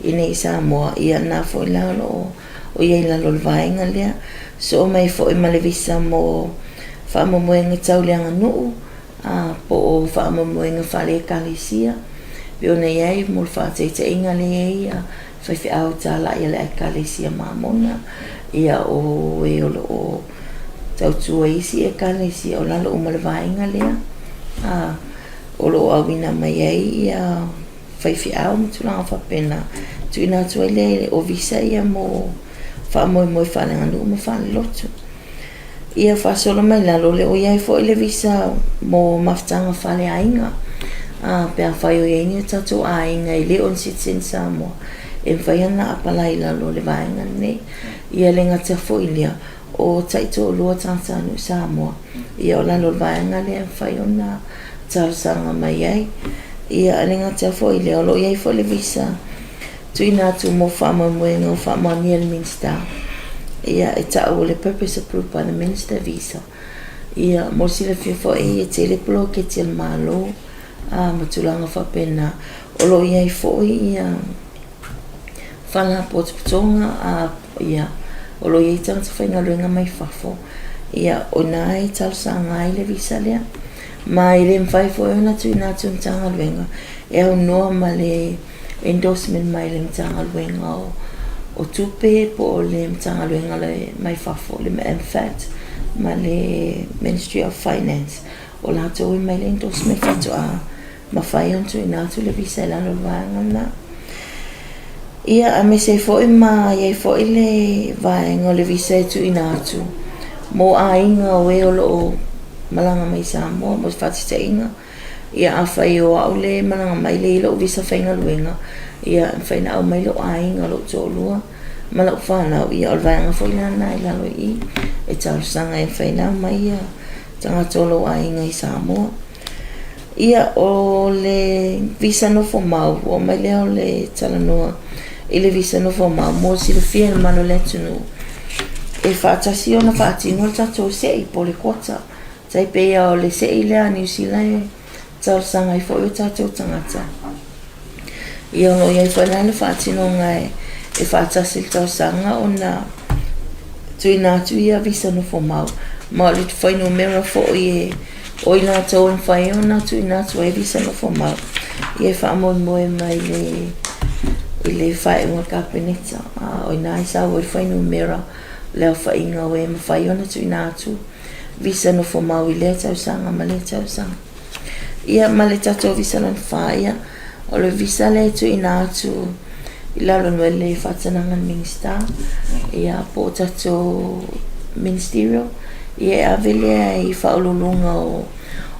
I nei Samoa ia na fo lalo o iei lalo le vaenga lea. So mai fo e male visa mo whaamamuenga tau lea nuu. Po o whaamamuenga whare kalisia. Pio nei ei mo whaatete inga le ia. Whaifi au tala ia le kalisia mamona. Ia o e olo o tautua isi e kalisia o lalo umale vainga lea. Olo o awina mai ei ia whaifi au mtulanga whapena. Tuina tua le o visa ia mo whaamoe whananga nuu mo whane lotu. Ia whasolo mai lalo le o iai fo ile visa mo maftanga whale ainga. Pea whai o iei ni tatu ainga i le on citizen Samoa. E whaiana apalai lalo le vaenga nei. Ia le ngata fo ilia o taito o lua tātanu Samoa. Ia o lalo le vaenga le whaiona tausanga mai ai. Ia le ngata fo ilia o lo iai fo le visa. Tuina atu mo whaamamuenga o whaamania le minister. Ia e tau le purpose approved by the minister visa. Ia mo sila fo e telepolo ke til malo. Matulanga whapena. O lo iai fo ia whana potoputonga ia o lo iei tangata whainga luenga mai whafo. Ia o nai talusanga ai le visa lea. Ma i le mwhai fo e ona tui nā tu mtanga luenga. E au noa ma le endorsement mai le mtanga luenga o tupe po o le mtanga luenga le mai whafo le MFAT ma le Ministry of Finance. O la tau mai le endorsement whatu ma whai on tui nā tu le visa lano luanga na. Ia a me se fo ma ia fo ile vaenga le visa tu ina atu. Mo a inga o e o malanga mai Samoa mo fatite inga. Ia a whai o au le malanga mai le ilo visa whainga luenga. Ia whaina au mai lo a inga lo tōlua. Malau whanau ia o vaenga fo ina nai lalo i. E tau sanga e whaina mai ia tanga tōlo a inga i Samoa. Ia o le visa no fo mau o mai leo le talanoa. Ile visa no fo ma mo si le fia mano le tunu e whaatasi ona whaatino le tatou se i pole kota tai pea o le se i lea New Zealand tau sanga i fo i tatou tangata i ono iai whanai le whaatino ngai e whaatasi le tau sanga ona tui nā tui a visa no fo mau ma le tu whaino mera fo i e o i nā tau en whai ona tui nā tui a visa no fo mau i e whaamon moe mai le ile fai un capeneta o nai sa o fai no mera le fai nga we ma fai ona tu inatu visa no fo mau ile tau sanga maleta sanga ia maleta to visa no fai o le visa le tu inatu ila lo le fatana ngan minister ia po tato ministerial ia avele i fa lunga o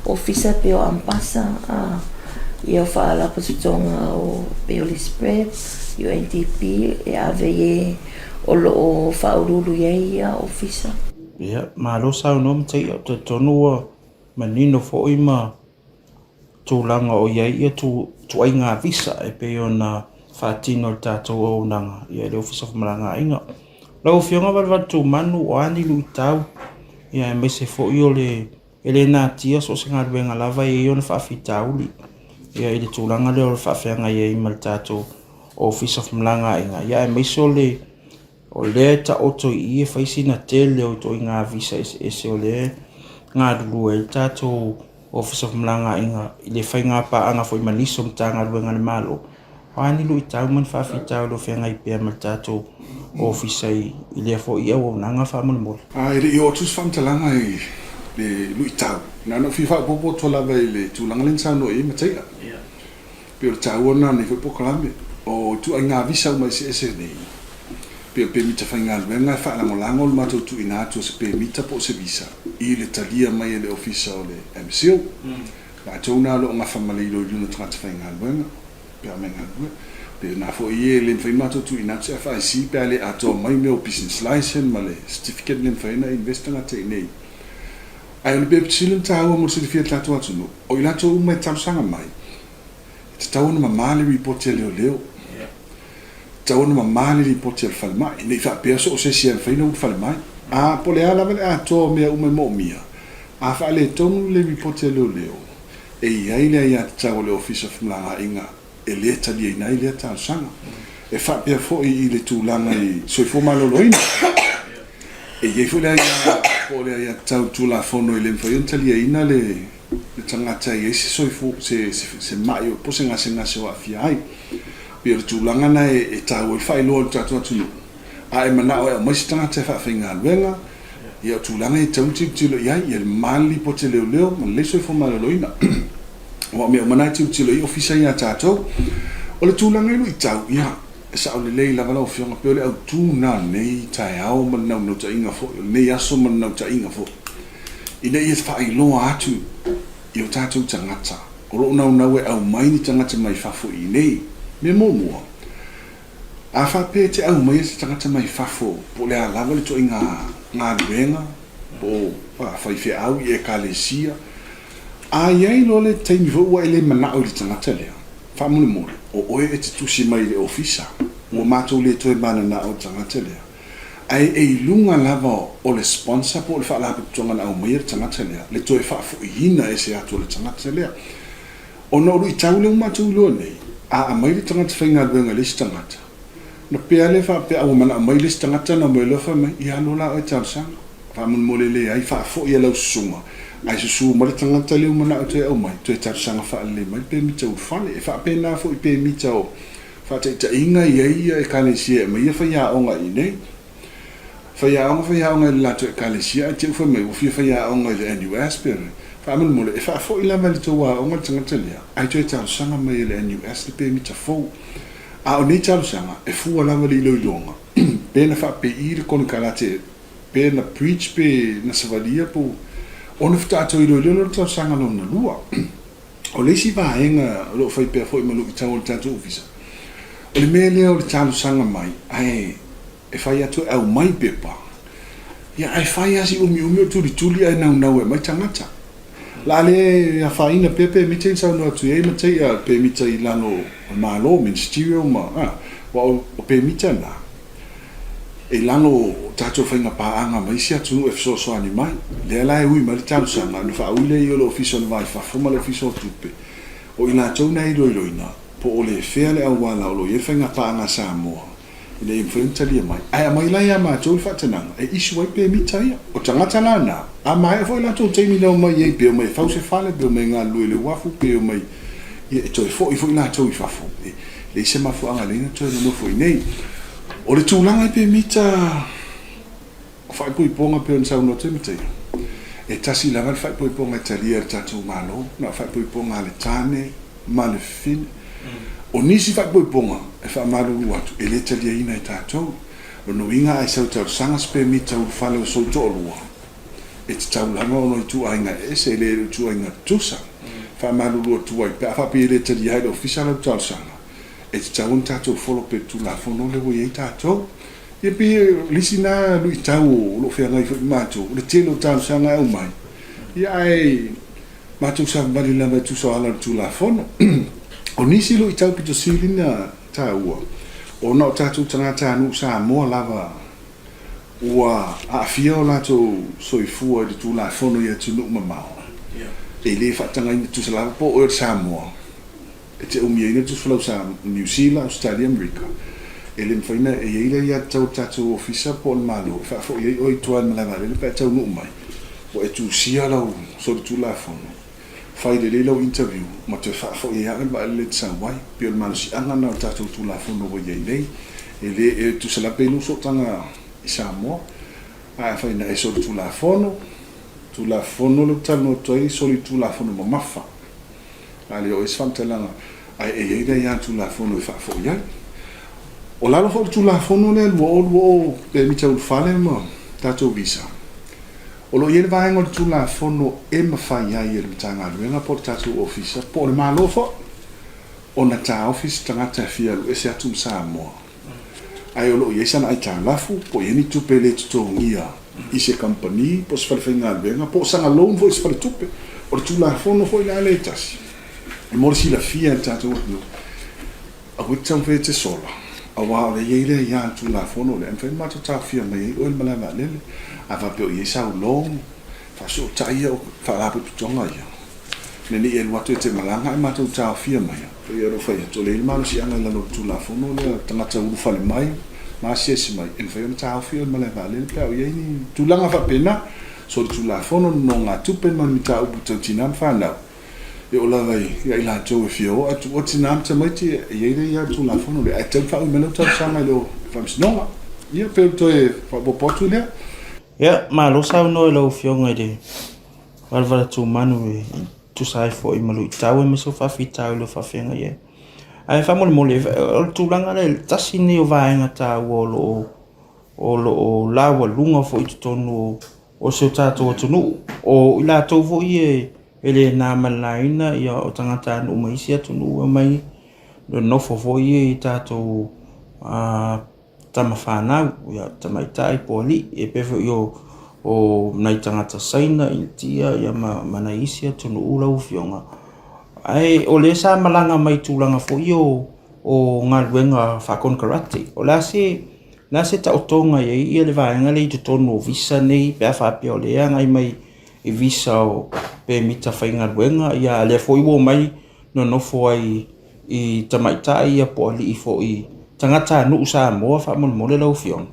officer peo ampasa ia fa la positonga o peo le spread UNDP e ave e o lo whaururu ia ofisa. Ia, malo sao nom te au te tonua manino fo ima tūlanga o iai ia tu ai ngā visa e pe o na whātino le tātou o nanga ia le ofisa whamaranga inga. Lau whionga watu manu o anilu I tau ia e mese fo i o le ele nā tia so se ngā ruenga lava e o na whawhitauli ia i le tūlanga le o le whawhianga ia ima le tātou o ofisa whamaranga inga ia e mese o le ta oto I e whaisi na tele o to I ngā visa e se o le ngā ruru e le tātou ofisa whamaranga inga I le whai ngā pa anga fo I maniso mta ngā ruenga le malo. Wani lu I tau man whawhitau lo whianga I pēr mal tātou ofisa I le fo I au nanga whamana mora. Ele I otus whamtalanga I le lu I tau. Nano whiwha popo tolawa I le tūlanga len sāno e mateia. Peo tau ona ne whipo kalame o tu ai ngā visa umai se ese nei. Peo pe mita whainga luenga whaalangolango le matou tu inātua se pe mita po se visa. I le talia mai le ofisa o le MCO. Nā tōna lo ngā whamalei lo yuna tangata whainga luenga. Pea menga lue. Peo nā fo I le mwhai matou tu inātua e whaisi pea le ato mai meo business license ma le certificate le mwhaina investanga te nei. Ai ole bebe tsilum tāua mo se le fia tātua atunu. O I lato umai tamsanga mai. Te tau na mamale reporti leo leo. Tau na mamale reporti al falmai. Nei wha pea so o se sia mwhaina ut falmai. A po le ala vale a toa mea umai mo mia. A wha le tonu le reporti leo leo. E iai lea ia te tau le ofisa whamlanga inga. E lea tali e nai lea tāu sanga. E wha pea fo I le tūlanga I soifo maloloina. E iei fo lea ia po lea ia tau tūla fono I le mwhaion tali e ina le tangata I se soifo se mai o pose ngase o afia ai. Pia le tūlanga na e tau I whailoa le tātua tunu. A e manao e o maisi tangata e whawhinga luenga. Ia o tūlanga e tau tilo iai I le mali po te leo leo ma le soifo maloloina. Wa me o manai tilo I ofisa ia tātou. O le tūlanga ilu I tau ia. E sa o le lei lava lau whionga peo le au tūna nei tai au manau nau ta inga fo. Nei aso manau ta inga fo. Ina ia te whailoa atu I o tātou tangata. O roo nau e au maini tangata mai whafo I nei. Me mua. A whape te au mai te tangata mai whafo. Po le a lava le to I ngā ruenga. Po whaiwhi au I e kalesia. A iei lo le teimi fo ua ele manao le tangata lea. Whamune more. O oe e te tusi mai le ofisa. Ua mātou le toe mana na o tangata lea. Ai e lunga lava o le sponsor po le whaalape tonga na au mai le tangata lea. Le toe whaafo I hina e se ato le tangata lea. O no ru I tau le umatou loa nei. A mai le tangata whainga luenga le tangata. Na pea le whape au mana mai le tangata na mai lofa mai. I alo la o e tau sanga. Whamun mole le ai whaafo I alau sunga. Ai susu ma le tangata leo mana o te au mai. Toe tau sanga whaale mai. Pe mita urfale. E whape na fo I pe mita o. Whate ta inga ia e kalesia. Ma ia whaiaonga I nei. Whaiaonga I lato e kalesia. A te ufa mai. Ufia whaiaonga I le NUS pere. Whamun mole. E whaafo I lama le toa o ma le tangata lea. Ai toe tau sanga mai le NUS. Le pe mita fau. A o nei tau sanga. E fua lama le ilo ilonga. Pena whape I le konu kalate. Pena preach pe na savalia po. Ona ftato I lo tau sanga lona lua. O le si vaenga lo fai pe foi malu I tau le tatu ofisa. O le mele o le tau sanga mai. Ai e fai atu au mai pepa. Ia ai fai asi umi o tuli ai nau e mai tangata. La le a faina pepe mi te sa no atu e ma te pe mi te lano malo ministerial ma wa o pe mi tana. E lano tato whainga paanga mai si atu e so ani mai. Le la e ui ma le tau sanga no fa ule I o le ofisa no vai fa fuma le ofisa o tupe. O ina tau nei loiloina po o le fea le au wala o lo e whainga paanga Samoa. I le influenta lia mai. Ai a mai lai a mātou le whatananga e isu ai pe mi taia. O tangata lana. A mai e foi lato teimi lau mai e peo mai fause fale peo mai ngā lue le wafu peo mai. E toi foi lato I fafu. Le se mafu anga leina toi no foi nei. O le tūlanga I pe mita o whai pui ponga peo n sau no te mitai. E tasi lava le whai pui ponga talia le tatou malo, na whai pui ponga le tane, ma le fine. O nisi whai pui ponga e wha maruru atu, e le talia ina I tatou. O no inga ai sau tau sanga pe mita u whale o sau tōlua. E te tau langa o noi tu ainga e se le tu ainga tusa. Wha maruru atu ai, pe a whapi e le talia ai le ofisa lau tau sanga. e te tau on tātou wholo pe tu la whono le wo iei tātou. Ia pi lisi nā lui tau o lo whea ngai whai mātou, le telo tāu sanga au mai. Ia ai mātou sa mali lava tu so ala tu la whono. O nisi lui tau pito silina tāua. O nao tātou tangata anu sa moa lava ua a fia o lātou soifua de tu la whono ia tunu mamao. E le whatanga ina tu sa lava po o Samoa. E te umia ina tu whalau sa New Zealand, Australia, America. E le mwhaina e eile ia tau tātou ofisa po le malo. Whafo i oi tuan malawa le pa tau nuu mai. O e tu sia lau so de tu la whono. Whai le lau interview. Ma te whafo i hagan ba le tsa wai. Pio le malo si anga nao tātou tu la whono wa iei nei. E le e tu sa lape nuso tanga i Samoa. A whaina e so de tu la whono. Tu la whono le tano toi so de tu la whono ma mafa. Ale o esfantelanga ai e ida ia tu la fono fa fo ia o la fo tu la fono le wo pe mi tau fale mo tato visa o lo ia va ngol tu la fono e ma fa ia ia le tanga le po tato office po le malo fo o na ta office tanga ta fia lo ese atu sa mo ai o lo ia sana ai ta la fu po ia ni tu pe le tu ngia i se company po se fa finga venga po sanga loan vo se fa tupe o tu la fono fo ina le tasi e mori si la fia tātou anu. A wittam fe te sola. A wā le yeile ia tu la fono le. Mwhai mata tā fia mai o il malama lele. A wapeo i e sau long. Fa so taia o fa lapu tutonga ia. Neni e luatu e te malanga e mata tā fia mai. Pe e rofai to le ilmano si anga lano tu la fono le. Tangata urufa le mai. Ma siesi mai. E mwhai tā fia o il malama lele. Pe au yeini tu langa fa pena. So tu la fono no ngā tupen man mi tā upu tau tinam whanau. E o la vai ia ila tau e fio atu o tinam ta mai te ia ia tu la fono le a tau whau melo tau sanga lo whamsinonga ia pe to e whapopotu lea ia ma lo sau no e lau fio ngai de walwala tu manu e tu sai fo i malu i tau e meso whawhi tau lo whawhenga ia ai whamole mole o tu langa le tasi ni o vaenga tau o lo lawa lunga fo i tutonu o seo tātou o tunu o ila tau fo i ele na malaina ia o tangata anu maisia tunu mai no nofo foi e tato tama whanau ia tamaitai poli e pefo io o nai tangata saina i tia ia mana isia tunu ula ufionga ai o le sa malanga mai tūlanga fo io o ngā luenga whakon karate o la se ta otonga ia le vaenga le i tutonu o visa nei pe a whapia o lea ngai mai i visa o pe mita whainga ruenga ia le foi wo mai no nofo ai i tamaitai ia po ali i fo i tangata nu sa moa fa mo le lau fion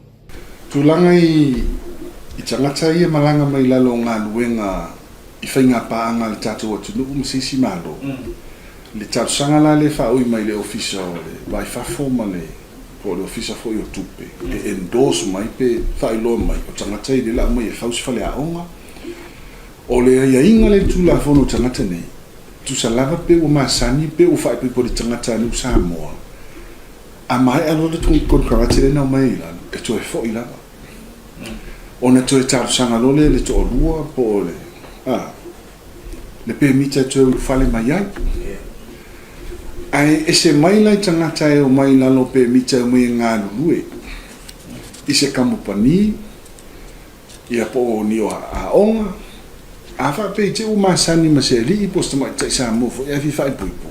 tūlanga i tangata ia malanga mai lalo ngā luenga i whainga paanga le tātou atu nuku msisi malo le tātou sanga la le whaui mai le ofisa o le vai whafoma le po le ofisa fo i o tupe le endorse mai pe whailo mai o tangata i le la mai e whausi whale a onga o le ia inga le tu la fono tangata nei tu sa lava pe o masani pe o fai pe po le tangata nu Samoa a mai alo le tu kon karate le na mai la e to e fo i lava ona to e tātou sanga lole le to o lua po le le pe mita to fale mai ai ai ese mai lai tangata e o mai lalo pe mita mai ngā lulue i se kamupani ia po ni o a onga a fa pe te o masani ma se li posta mai te sa mo fo e fi fai puipo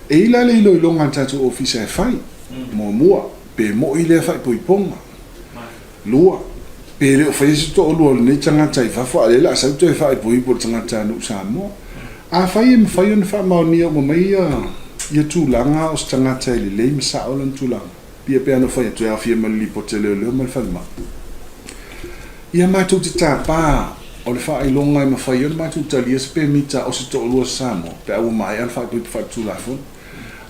e ila le lo longa tatu ofisa e fai mo mua pe mo ile fai puiponga lua pe le o fai to lo ne tanga tai fa fo ale la sa to e fai puipo tanga tanu sa mo a fai me fai on fa ma ni o mo mai ia tu langa o tanga tai le me sa o lan tu langa pia pe no fai to e fi me li potele le mo fa ma ia ma tu te pa o le wha longa i mawhai on mātou tali pe mita o se toa lua Samo pe au mai an wha pui wha tu la fun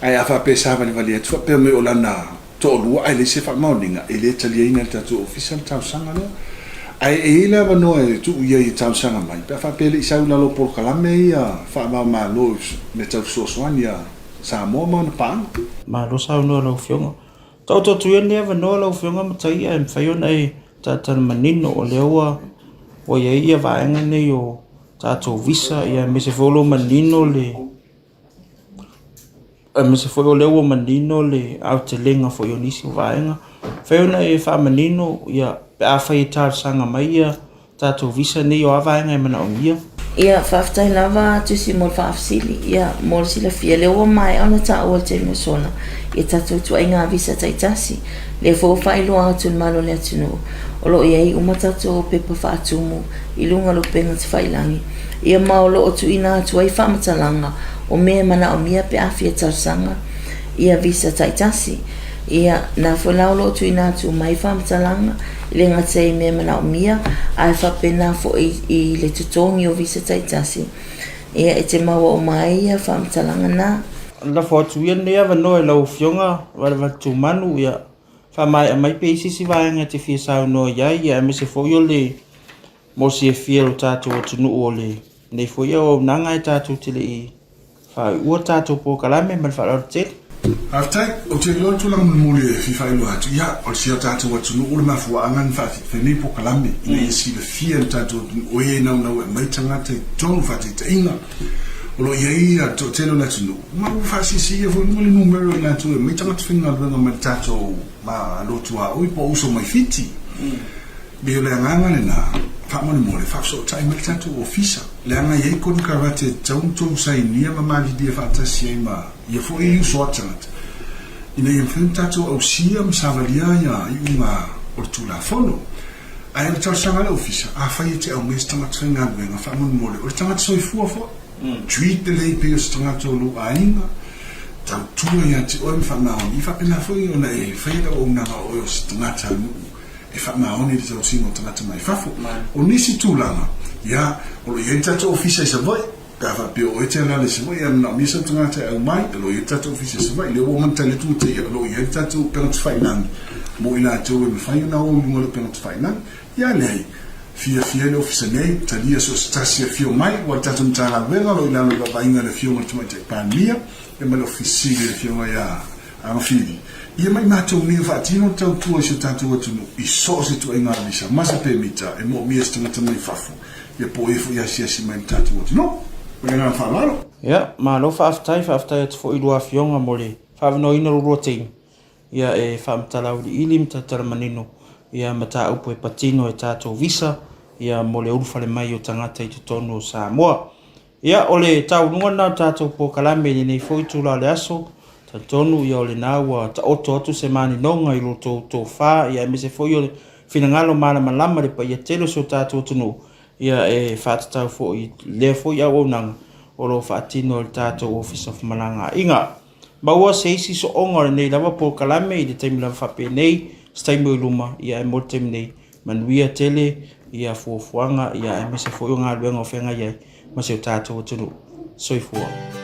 ai a wha pe sa vali vali atu pe me o lana toa lua ai le se wha mauninga e le tali ina tatu official tau sanga no ai e le ava no e tu ia i tau sanga mai pe wha pe le isau lalo por kalame ia wha mau ma lo me tau sosoan ia Samoa ma na paan ma lo sau no lau fionga tau tu ia ne ava no lau fionga matai ai mwhai on ai tata manino o leua o ia vaenga nei o tātou visa ia me se volo manino le me se foi o lewa manino le au te lenga foi o nisi vaenga. Feuna e wha manino ia pe a whai tar sanga mai ia tātou visa nei o a vaenga e mana o ngia. Ia whaftai lava tusi mol whaafsili. Ia mol sila fia lewa mai ana ta o te mesona. Ia tātou tua inga visa taitasi. Le fo whailo atun malo le atunu. Olo ia i umatato o pepa whaatumu. Ilunga lo penga te whailangi. Ia maolo o tu ina atu ai whamatalanga. O mea mana o mia pe afia tarsanga. Ia visa taitasi. Ia na whalaulo tu ina atu mai whamatalanga. Le ngatai mea mana o mia. Ai whapena fo i le tutongi o visa taitasi. Ia e te maua o mai ia whamatalanga na. La fo atu ia nea wanoe lau fionga. Wala tu manu ia. Whamai a mai pe sisi vaenga te fia sao no iai. Ia me se fo yo le. Mo si e fia lo tātou o tunu o le. Nei fo ia o nanga e tātou te le i. Whai ua tātou po kalame man whalau te. Aftai, o te loa tulang mule fi whaelo atu. Ia, o sia tātou atu no ule mafua angan whati. Whenei po kalame. Ina i si le fia tātou o e nau nau e mai tangata i tonu whati te inga. O lo iei a to telo na tunu. Ma u whasi si e fo mule numero i natu e mai tangata whinga luenga mai tātou ma lotua. Ui po uso mai fiti. Beo le anganga le na whamone mole whapso tai mai tātou ofisa. Le anga iei konu karate tauntou sa inia ma mali dia whatasi ei ma ia fo e uso atangata. Ina ia whin tātou au sia msavalia ia i unga o tu la fono. Ai le tau sanga le ofisa. A whai te au mes tangata whinga luenga whamone mole. O le tangata soi fua fo. Tui te lei pia sa tangata o lu a inga. Tau tua ia te oe mwhamaoni. I whapena fwoi o na e whaida o unanga o eo sa tangata nuu. E whamaoni te tau singo tangata mai whafo. O nisi tūlanga. Ia, o lo iei tata ofisa i sa vai. Ka whapio o e te alale sa vai. Ia mna misa tangata au mai. Lo iei tata ofisa sa vai. Leo o mantale tu te ia. Lo iei tata o pengat whainangi. Mo ina te oe me whaina o lunga lo pengat whainangi. Ia lei. Fia le ofisa nei. Talia so stasia fio mai. Wa tata mtala wenga. Lo ilano la vainga le fio ngatuma te pānia. E ma lo fisili le fio mai a angafiri. Ia mai mātou mea whaatino tau tua i so tātou atunu i so se tu inga visa masa pe mita e mo mea stangata mai whafu ia po efo ia siasi mai tātou atunu o ia ngā whalaro Ia, ma lo whaaftai atu fo i lua fionga mole whaavino ina rurua tein ia e whaamtalau li ili mtatara manino ia mata upo e patino e tātou visa ia mole urufale mai o tangata i tutonu o Samoa ia ole tau nungana tātou po kalame ni nei fo i tula le aso tonu ia o le naua ta oto atu se mani nonga i roto to wha ia me se foi o le finangalo mana malama le pa ia telo so tātou tunu ia e whātatau fo i lea fo i au au nanga o lo whaatino le tātou Office of Malanga inga maua se isi so onga le nei lawa po kalame i le taimi lawa whape nei staimo i luma ia e mo taimi nei manuia tele ia fuafuanga ia e me se foi o ngā luenga o whenga iai ma se o tātou tunu soifua